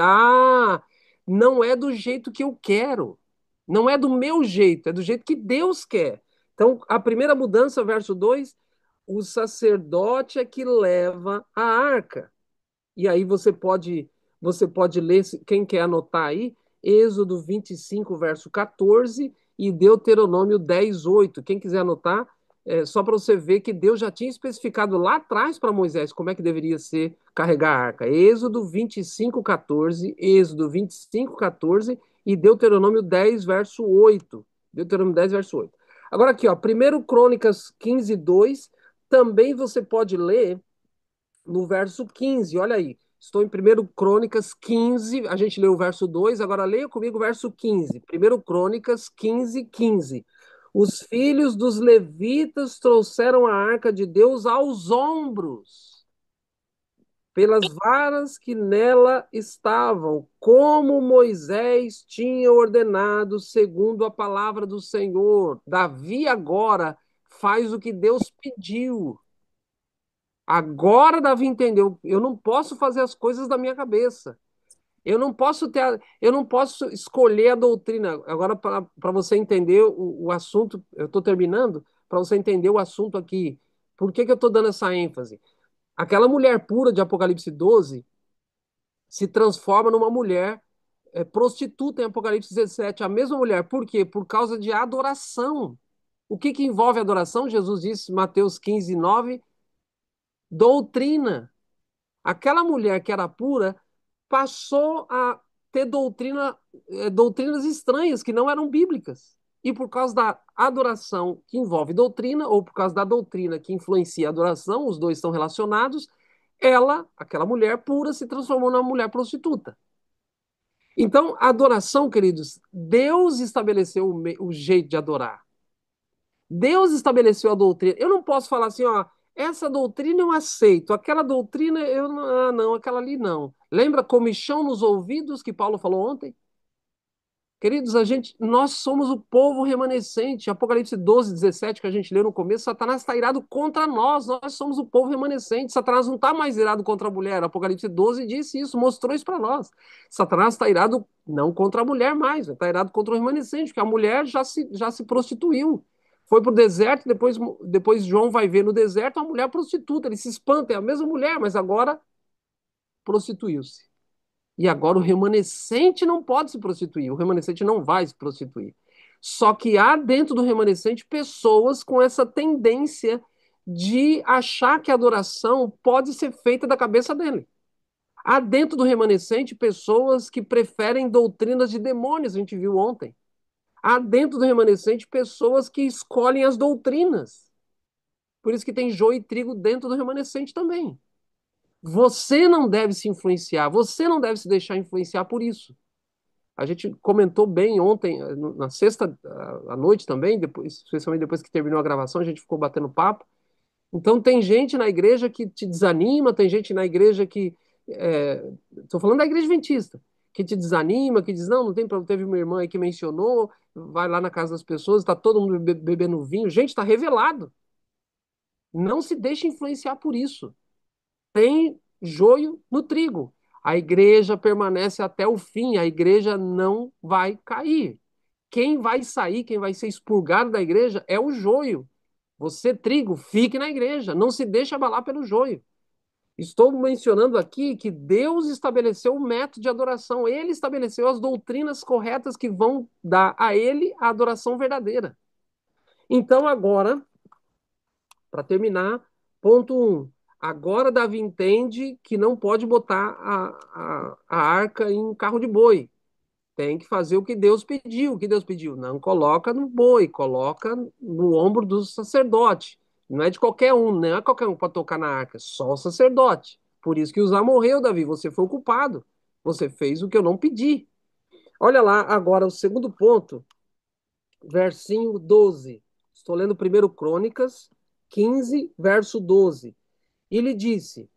não é do jeito que eu quero, não é do meu jeito, é do jeito que Deus quer. Então, a primeira mudança, verso 2, o sacerdote é que leva a arca. E aí você pode ler, quem quer anotar aí, Êxodo 25, verso 14 e Deuteronômio 10, 8. Quem quiser anotar, só para você ver que Deus já tinha especificado lá atrás para Moisés como é que deveria ser carregar a arca. Êxodo 25, 14, Êxodo 25, 14 e Deuteronômio 10, verso 8. Deuteronômio 10, verso 8. Agora aqui, ó, 1 Crônicas 15, 2, também você pode ler no verso 15, olha aí. Estou em 1 Crônicas 15, a gente leu o verso 2, agora leia comigo o verso 15. 1 Crônicas 15, 15. Os filhos dos levitas trouxeram a arca de Deus aos ombros, pelas varas que nela estavam, como Moisés tinha ordenado, segundo a palavra do Senhor. Davi agora faz o que Deus pediu. Agora Davi entendeu. Eu não posso fazer as coisas da minha cabeça. Eu não posso escolher a doutrina. Agora, para você entender o assunto, eu estou terminando, para você entender o assunto aqui. Por que que eu estou dando essa ênfase? Aquela mulher pura de Apocalipse 12 se transforma numa mulher prostituta em Apocalipse 17. A mesma mulher. Por quê? Por causa de adoração. O que que envolve adoração? Jesus disse, Mateus 15, 9, doutrina. Aquela mulher que era pura passou a ter doutrinas estranhas que não eram bíblicas. E por causa da adoração que envolve doutrina, ou por causa da doutrina que influencia a adoração, os dois estão relacionados, aquela mulher pura, se transformou numa mulher prostituta. Então, a adoração, queridos, Deus estabeleceu o jeito de adorar. Deus estabeleceu a doutrina. Eu não posso falar assim, ó, essa doutrina eu aceito, aquela doutrina eu não, não, aquela ali não. Lembra comichão nos ouvidos que Paulo falou ontem? Queridos, nós somos o povo remanescente. Apocalipse 12, 17, que a gente leu no começo, Satanás está irado contra nós somos o povo remanescente. Satanás não está mais irado contra a mulher. Apocalipse 12 disse isso, mostrou isso para nós. Satanás está irado não contra a mulher mais, está irado contra o remanescente, porque a mulher já se prostituiu. Foi para o deserto, depois João vai ver no deserto uma mulher prostituta. Ele se espanta, é a mesma mulher, mas agora prostituiu-se. E agora o remanescente não pode se prostituir, o remanescente não vai se prostituir. Só que há dentro do remanescente pessoas com essa tendência de achar que a adoração pode ser feita da cabeça dele. Há dentro do remanescente pessoas que preferem doutrinas de demônios, a gente viu ontem. Há dentro do remanescente pessoas que escolhem as doutrinas. Por isso que tem joio e trigo dentro do remanescente também. Você não deve se influenciar, você não deve se deixar influenciar por isso. A gente comentou bem ontem, na sexta à noite também, especialmente depois que terminou a gravação, a gente ficou batendo papo. Então, tem gente na igreja que te desanima, tem gente na igreja que. Estou falando da igreja adventista, que te desanima, que diz: não, não tem problema. Teve uma irmã aí que mencionou, vai lá na casa das pessoas, está todo mundo bebendo vinho. Gente, está revelado. Não se deixe influenciar por isso. Tem joio no trigo. A igreja permanece até o fim, a igreja não vai cair. Quem vai sair, quem vai ser expurgado da igreja é o joio. Você, trigo, fique na igreja, não se deixe abalar pelo joio. Estou mencionando aqui que Deus estabeleceu o método de adoração, ele estabeleceu as doutrinas corretas que vão dar a ele a adoração verdadeira. Então, agora, para terminar, ponto 1. Agora Davi entende que não pode botar a arca em carro de boi. Tem que fazer o que Deus pediu. O que Deus pediu? Não coloca no boi, coloca no ombro do sacerdote. Não é de qualquer um, não é qualquer um para tocar na arca, só o sacerdote. Por isso que Uzá morreu, Davi. Você foi o culpado. Você fez o que eu não pedi. Olha lá agora o segundo ponto, versinho 12. Estou lendo 1 Crônicas 15, verso 12. E ele disse: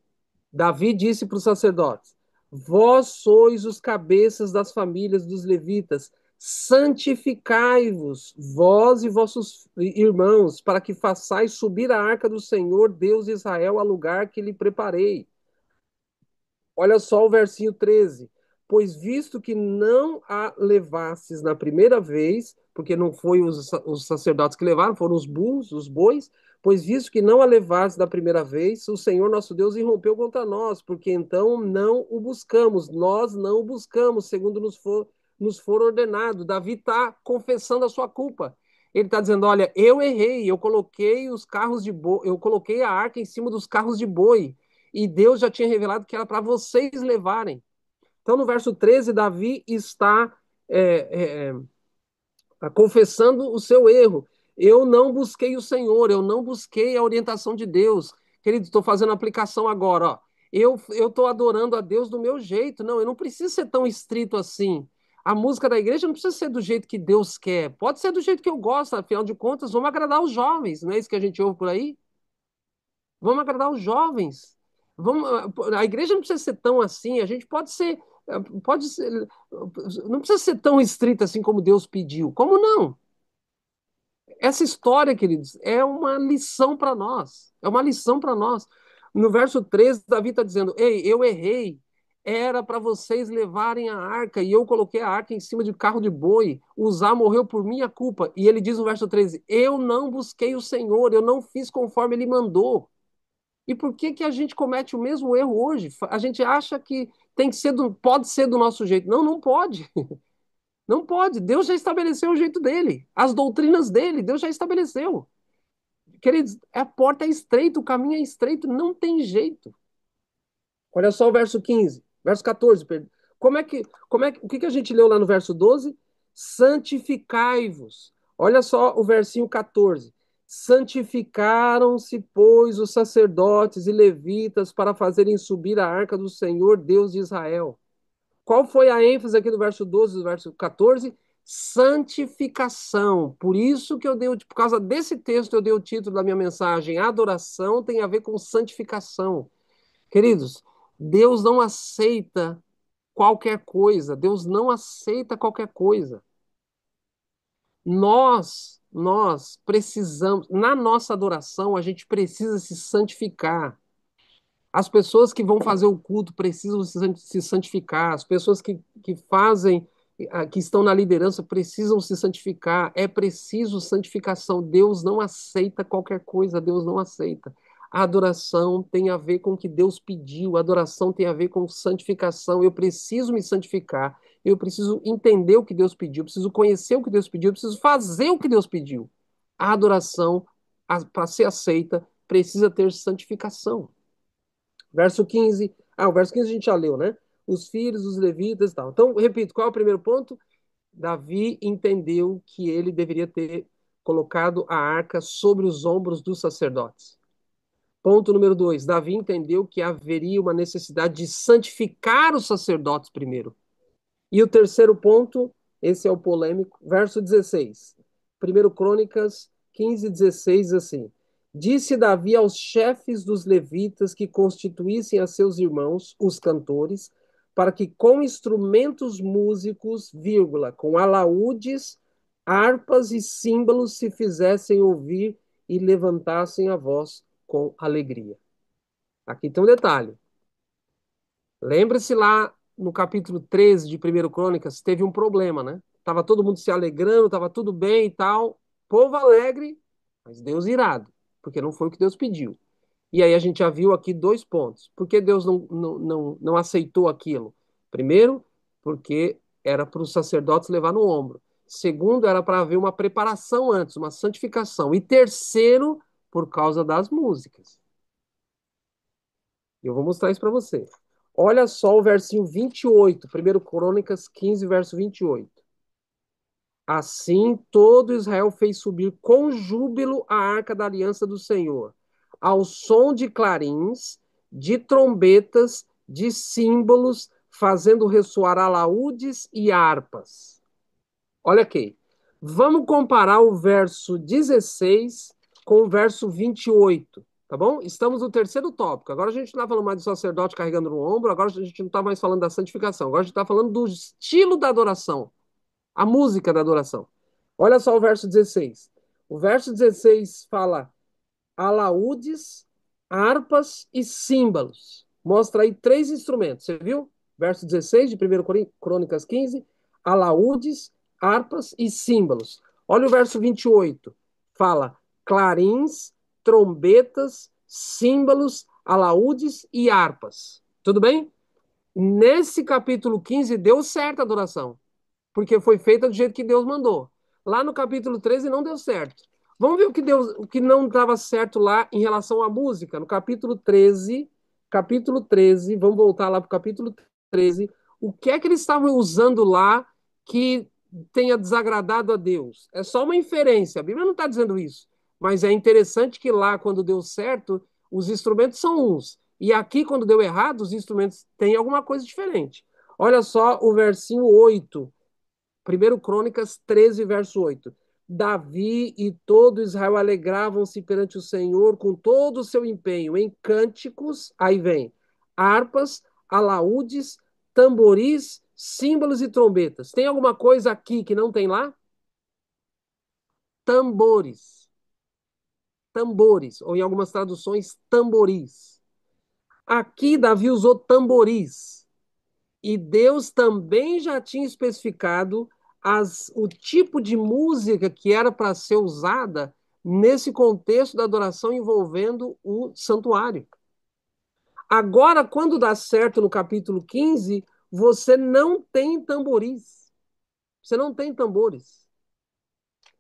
Davi disse para os sacerdotes: Vós sois os cabeças das famílias dos levitas, santificai-vos, vós e vossos irmãos, para que façais subir a arca do Senhor, Deus de Israel, a lugar que lhe preparei. Olha só o versinho 13. Pois visto que não a levastes na primeira vez, porque não foi os sacerdotes que levaram, foram os burros, os bois, pois visto que não a levastes da primeira vez, o Senhor nosso Deus irrompeu contra nós, porque então não o buscamos, nós não o buscamos, segundo nos for ordenado. Davi está confessando a sua culpa. Ele está dizendo: olha, eu errei, eu coloquei os carros de boi, eu coloquei a arca em cima dos carros de boi e Deus já tinha revelado que era para vocês levarem. Então, no verso 13, Davi está confessando o seu erro. Eu não busquei o Senhor, eu não busquei a orientação de Deus. Querido, estou fazendo a aplicação agora. Ó. Eu estou adorando a Deus do meu jeito. Não, eu não preciso ser tão estrito assim. A música da igreja não precisa ser do jeito que Deus quer. Pode ser do jeito que eu gosto, afinal de contas, vamos agradar os jovens, não é isso que a gente ouve por aí? Vamos agradar os jovens. Vamos, a igreja não precisa ser tão assim, a gente pode ser, não precisa ser tão estrita assim como Deus pediu. Como não? Essa história, queridos, é uma lição para nós. É uma lição para nós. No verso 13, Davi está dizendo: ei, eu errei. Era para vocês levarem a arca, e eu coloquei a arca em cima de carro de boi. Uzá morreu por minha culpa. E ele diz no verso 13: eu não busquei o Senhor, eu não fiz conforme ele mandou. E por que que a gente comete o mesmo erro hoje? A gente acha que tem que ser pode ser do nosso jeito. Não, não pode. Não pode. Deus já estabeleceu o jeito dele. As doutrinas dele, Deus já estabeleceu. Queridos, a porta é estreita, o caminho é estreito, não tem jeito. Olha só o verso 15, verso 14, perdão. O que a gente leu lá no verso 12? Santificai-vos. Olha só o versinho 14. Santificaram-se, pois, os sacerdotes e levitas para fazerem subir a arca do Senhor, Deus de Israel. Qual foi a ênfase aqui do verso 12 e do verso 14? Santificação. Por isso que por causa desse texto, eu dei o título da minha mensagem: Adoração tem a ver com santificação. Queridos, Deus não aceita qualquer coisa. Deus não aceita qualquer coisa. Nós precisamos, na nossa adoração, a gente precisa se santificar. As pessoas que vão fazer o culto precisam se santificar. As pessoas que fazem, que estão na liderança, precisam se santificar. É preciso santificação. Deus não aceita qualquer coisa, Deus não aceita. A adoração tem a ver com o que Deus pediu, a adoração tem a ver com santificação. Eu preciso me santificar, eu preciso entender o que Deus pediu, eu preciso conhecer o que Deus pediu, eu preciso fazer o que Deus pediu. A adoração, para ser aceita, precisa ter santificação. Verso 15. O verso 15 a gente já leu, né? Os filhos dos levitas e tal. Então, repito, qual é o primeiro ponto? Davi entendeu que ele deveria ter colocado a arca sobre os ombros dos sacerdotes. Ponto número 2. Davi entendeu que haveria uma necessidade de santificar os sacerdotes primeiro. E o terceiro ponto, esse é o polêmico, verso 16. 1 Crônicas 15, 16, assim. Disse Davi aos chefes dos levitas que constituíssem a seus irmãos, os cantores, para que com instrumentos músicos, vírgula, com alaúdes, harpas e símbolos se fizessem ouvir e levantassem a voz com alegria. Aqui tem um detalhe. Lembre-se lá no capítulo 13 de 1 Crônicas, teve um problema, né? Tava todo mundo se alegrando, tava tudo bem e tal. Povo alegre, mas Deus irado, porque não foi o que Deus pediu. E aí a gente já viu aqui dois pontos. Por que Deus não aceitou aquilo? Primeiro, porque era para os sacerdotes levar no ombro. Segundo, era para haver uma preparação antes, uma santificação. E terceiro, por causa das músicas. Eu vou mostrar isso para você. Olha só o versinho 28, 1 Crônicas 15, verso 28. Assim todo Israel fez subir com júbilo a arca da aliança do Senhor, ao som de clarins, de trombetas, de símbolos, fazendo ressoar alaúdes e harpas. Olha aqui. Vamos comparar o verso 16 com o verso 28, tá bom? Estamos no terceiro tópico. Agora a gente não está falando mais do sacerdote carregando no ombro, agora a gente não está mais falando da santificação. Agora a gente está falando do estilo da adoração. a música da adoração. Olha só o verso 16. O verso 16 fala alaúdes, harpas e símbolos. Mostra aí três instrumentos, você viu? Verso 16 de 1 Crônicas 15, alaúdes, harpas e símbolos. Olha o verso 28, fala clarins, trombetas, símbolos, alaúdes e harpas. Tudo bem? Nesse capítulo 15 deu certo a adoração, porque foi feita do jeito que Deus mandou. Lá no capítulo 13 não deu certo. Vamos ver o que não estava certo lá em relação à música. No capítulo 13, vamos voltar lá para o capítulo 13. O que é que eles estavam usando lá que tenha desagradado a Deus? É só uma inferência. A Bíblia não está dizendo isso. Mas é interessante que lá, quando deu certo, os instrumentos são uns. E aqui, quando deu errado, os instrumentos têm alguma coisa diferente. Olha só o versinho 8. 1 Crônicas 13, verso 8. Davi e todo Israel alegravam-se perante o Senhor com todo o seu empenho em cânticos, aí vem, harpas, alaúdes, tamboris, símbolos e trombetas. Tem alguma coisa aqui que não tem lá? Tambores. Tambores, ou em algumas traduções, tamboris. Aqui Davi usou tamboris. E Deus também já tinha especificado o tipo de música que era para ser usada nesse contexto da adoração envolvendo o santuário. Agora, quando dá certo no capítulo 15, você não tem tamboris. Você não tem tambores.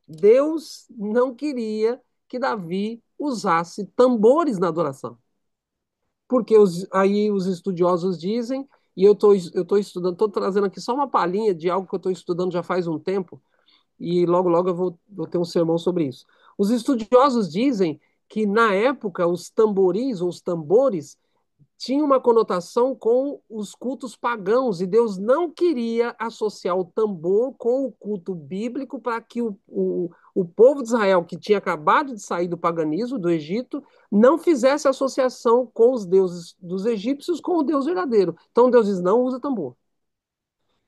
Deus não queria que Davi usasse tambores na adoração. Porque aí os estudiosos dizem, e eu tô estudando, estou trazendo aqui só uma palhinha de algo que eu estou estudando já faz um tempo, e logo, logo vou ter um sermão sobre isso. Os estudiosos dizem que, na época, os tamboris, ou os tambores, tinham uma conotação com os cultos pagãos, e Deus não queria associar o tambor com o culto bíblico para que o povo de Israel, que tinha acabado de sair do paganismo, do Egito, não fizesse associação com os deuses dos egípcios com o Deus verdadeiro. Então Deus diz: não usa tambor.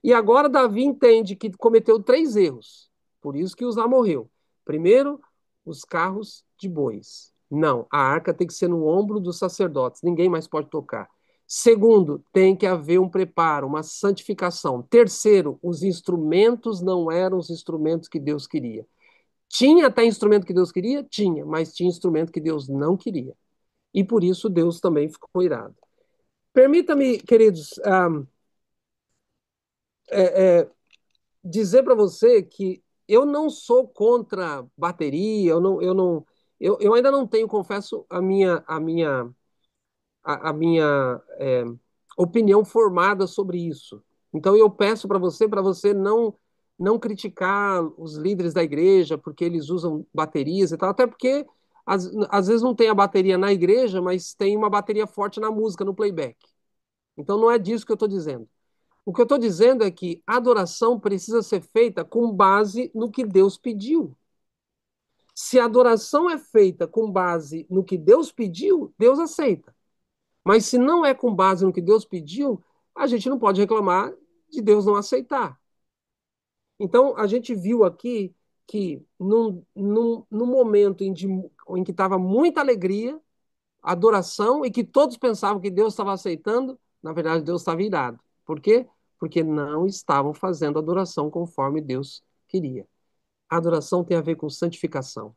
E agora Davi entende que cometeu três erros. Por isso que Uzá morreu. Primeiro, os carros de bois. Não, a arca tem que ser no ombro dos sacerdotes. Ninguém mais pode tocar. Segundo, tem que haver um preparo, uma santificação. Terceiro, os instrumentos não eram os instrumentos que Deus queria. Tinha até instrumento que Deus queria? Tinha, mas tinha instrumento que Deus não queria. E por isso Deus também ficou irado. Permita-me, queridos, dizer para você que eu não sou contra bateria, eu ainda não tenho, confesso, a minha opinião formada sobre isso. Então eu peço para você não criticar os líderes da igreja porque eles usam baterias e tal, até porque às vezes não tem a bateria na igreja, mas tem uma bateria forte na música, no playback. Então não é disso que eu estou dizendo. O que eu estou dizendo é que a adoração precisa ser feita com base no que Deus pediu. Se a adoração é feita com base no que Deus pediu, Deus aceita. Mas se não é com base no que Deus pediu, a gente não pode reclamar de Deus não aceitar. Então, a gente viu aqui que num momento em que estava muita alegria, adoração, e que todos pensavam que Deus estava aceitando, na verdade, Deus estava irado. Por quê? Porque não estavam fazendo adoração conforme Deus queria. A adoração tem a ver com santificação.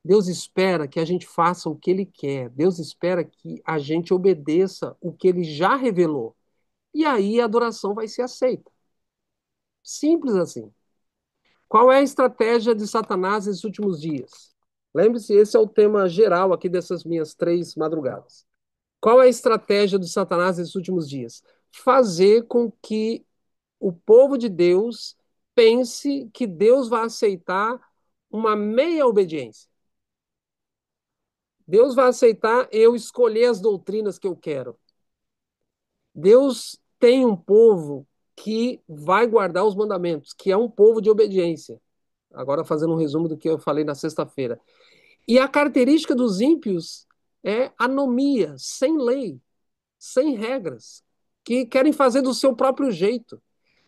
Deus espera que a gente faça o que Ele quer. Deus espera que a gente obedeça o que Ele já revelou. E aí a adoração vai ser aceita. Simples assim. Qual é a estratégia de Satanás nesses últimos dias? Lembre-se, esse é o tema geral aqui dessas minhas 3 madrugadas. Qual é a estratégia de Satanás nesses últimos dias? Fazer com que o povo de Deus pense que Deus vai aceitar uma meia obediência. Deus vai aceitar eu escolher as doutrinas que eu quero. Deus tem um povo que vai guardar os mandamentos, que é um povo de obediência. Agora, fazendo um resumo do que eu falei na sexta-feira. E a característica dos ímpios é anomia, sem lei, sem regras, que querem fazer do seu próprio jeito.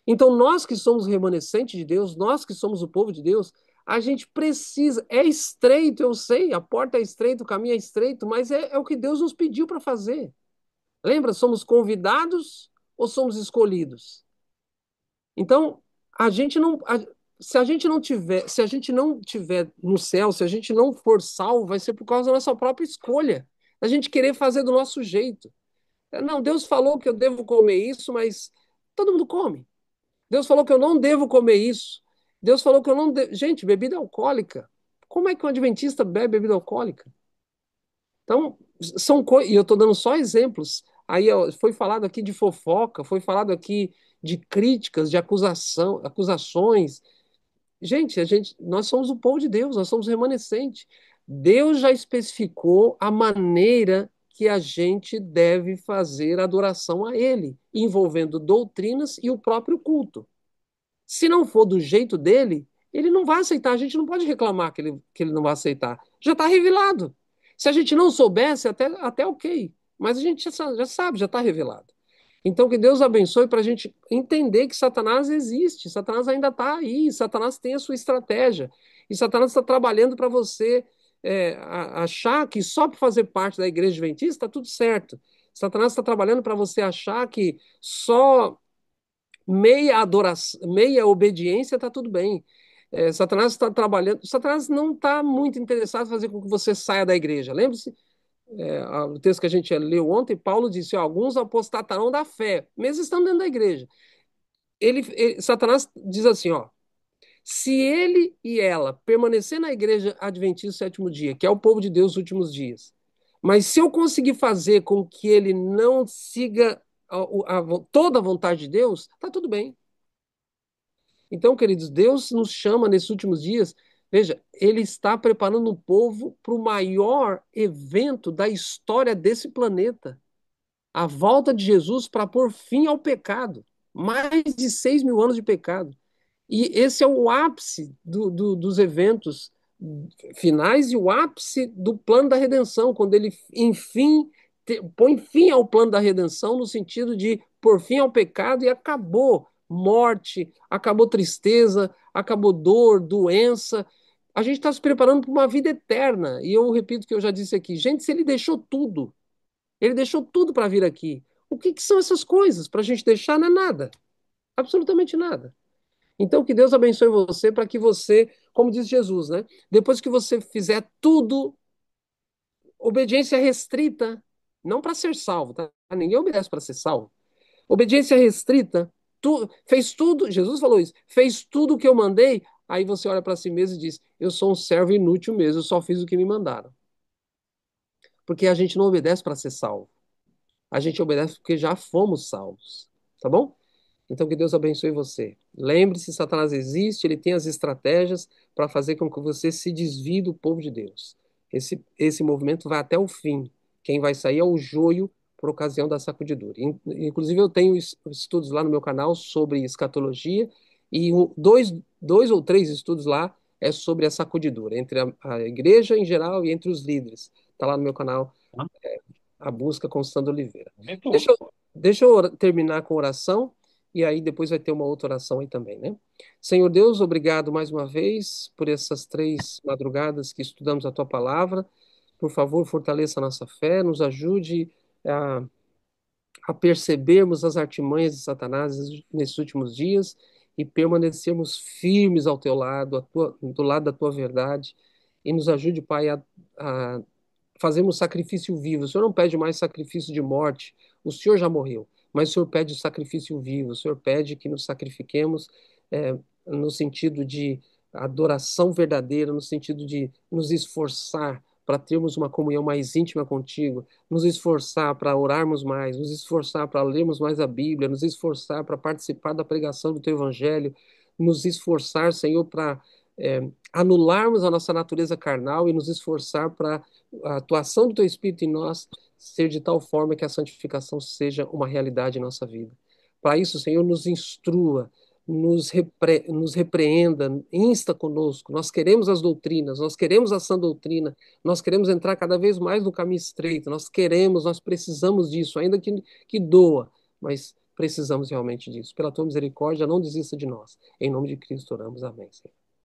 Então, nós que somos remanescentes de Deus, nós que somos o povo de Deus, a gente precisa. É estreito, eu sei, a porta é estreita, o caminho é estreito, mas é o que Deus nos pediu para fazer. Lembra? Somos convidados ou somos escolhidos? Então, a gente não. Se a gente não tiver, se a gente não tiver no céu, se a gente não for salvo, vai ser por causa da nossa própria escolha. A gente querer fazer do nosso jeito. Não, Deus falou que eu devo comer isso, mas todo mundo come. Deus falou que eu não devo comer isso. Deus falou que eu não devo. Gente, bebida alcoólica. Como é que um adventista bebe bebida alcoólica? Então, são coisas. E eu estou dando só exemplos. Aí ó, foi falado aqui de fofoca, foi falado aqui de críticas, de acusação, acusações. Gente, nós somos o povo de Deus, nós somos remanescente. Deus já especificou a maneira que a gente deve fazer adoração a Ele, envolvendo doutrinas e o próprio culto. Se não for do jeito dele, ele não vai aceitar. A gente não pode reclamar que ele não vai aceitar. Já está revelado. Se a gente não soubesse, até ok. Mas a gente já sabe, já está revelado. Então, que Deus abençoe para a gente entender que Satanás existe, Satanás ainda está aí, Satanás tem a sua estratégia. E Satanás está trabalhando para você achar que só por fazer parte da igreja adventista está tudo certo. Satanás está trabalhando para você achar que só meia adoração, meia obediência, está tudo bem. Satanás está trabalhando. Satanás não está muito interessado em fazer com que você saia da igreja. Lembre-se, o texto que a gente leu ontem, Paulo disse: ó, alguns apostatarão da fé, mesmo estando dentro da igreja. Satanás diz assim: ó, se ele e ela permanecer na igreja adventista do sétimo dia, que é o povo de Deus dos últimos dias, mas se eu conseguir fazer com que ele não siga toda a vontade de Deus, tá tudo bem. Então, queridos, Deus nos chama nesses últimos dias. Veja, Ele está preparando o povo para o maior evento da história desse planeta, a volta de Jesus para pôr fim ao pecado. Mais de 6.000 anos de pecado. E esse é o ápice dos eventos finais e o ápice do plano da redenção, quando ele, enfim, põe fim ao plano da redenção, no sentido de pôr fim ao pecado e acabou morte, acabou tristeza, acabou dor, doença. A gente está se preparando para uma vida eterna. E eu repito o que eu já disse aqui. Gente, se ele deixou tudo para vir aqui. O que são essas coisas para a gente deixar? Não é nada, absolutamente nada. Então, que Deus abençoe você para que você, como diz Jesus, né? Depois que você fizer tudo, obediência restrita, não para ser salvo, tá? Ninguém obedece para ser salvo. Obediência restrita, fez tudo, Jesus falou isso, fez tudo o que eu mandei, aí você olha para si mesmo e diz: eu sou um servo inútil mesmo, eu só fiz o que me mandaram. Porque a gente não obedece para ser salvo, a gente obedece porque já fomos salvos, tá bom? Então, que Deus abençoe você. Lembre-se, Satanás existe, ele tem as estratégias para fazer com que você se desvie do povo de Deus. Esse movimento vai até o fim. Quem vai sair é o joio por ocasião da sacudidura. Inclusive, eu tenho estudos lá no meu canal sobre escatologia e dois ou três estudos lá é sobre a sacudidura, entre a igreja em geral e entre os líderes. Está lá no meu canal, A Busca com Sandro Oliveira. Deixa eu, deixa eu terminar com oração e aí depois vai ter uma outra oração aí também, né? Senhor Deus, obrigado mais uma vez por essas 3 madrugadas que estudamos a tua palavra. Por favor, fortaleça a nossa fé, nos ajude a, a percebermos as artimanhas de Satanás nesses últimos dias e permanecermos firmes ao teu lado, do lado da tua verdade. E nos ajude, Pai, a fazemos sacrifício vivo. O Senhor não pede mais sacrifício de morte. O Senhor já morreu. Mas o Senhor pede o sacrifício vivo. O Senhor pede que nos sacrifiquemos no sentido de adoração verdadeira, no sentido de nos esforçar para termos uma comunhão mais íntima contigo, nos esforçar para orarmos mais, nos esforçar para lermos mais a Bíblia, nos esforçar para participar da pregação do teu evangelho, nos esforçar, Senhor, para anularmos a nossa natureza carnal e nos esforçar para a atuação do teu Espírito em nós ser de tal forma que a santificação seja uma realidade em nossa vida. Para isso, Senhor, nos instrua, nos repreenda, insta conosco. Nós queremos as doutrinas, nós queremos a sã doutrina, nós queremos entrar cada vez mais no caminho estreito, nós precisamos disso, ainda que doa, mas Precisamos realmente disso. Pela tua misericórdia, não desista de nós. Em nome de Cristo oramos. Amém, Senhor.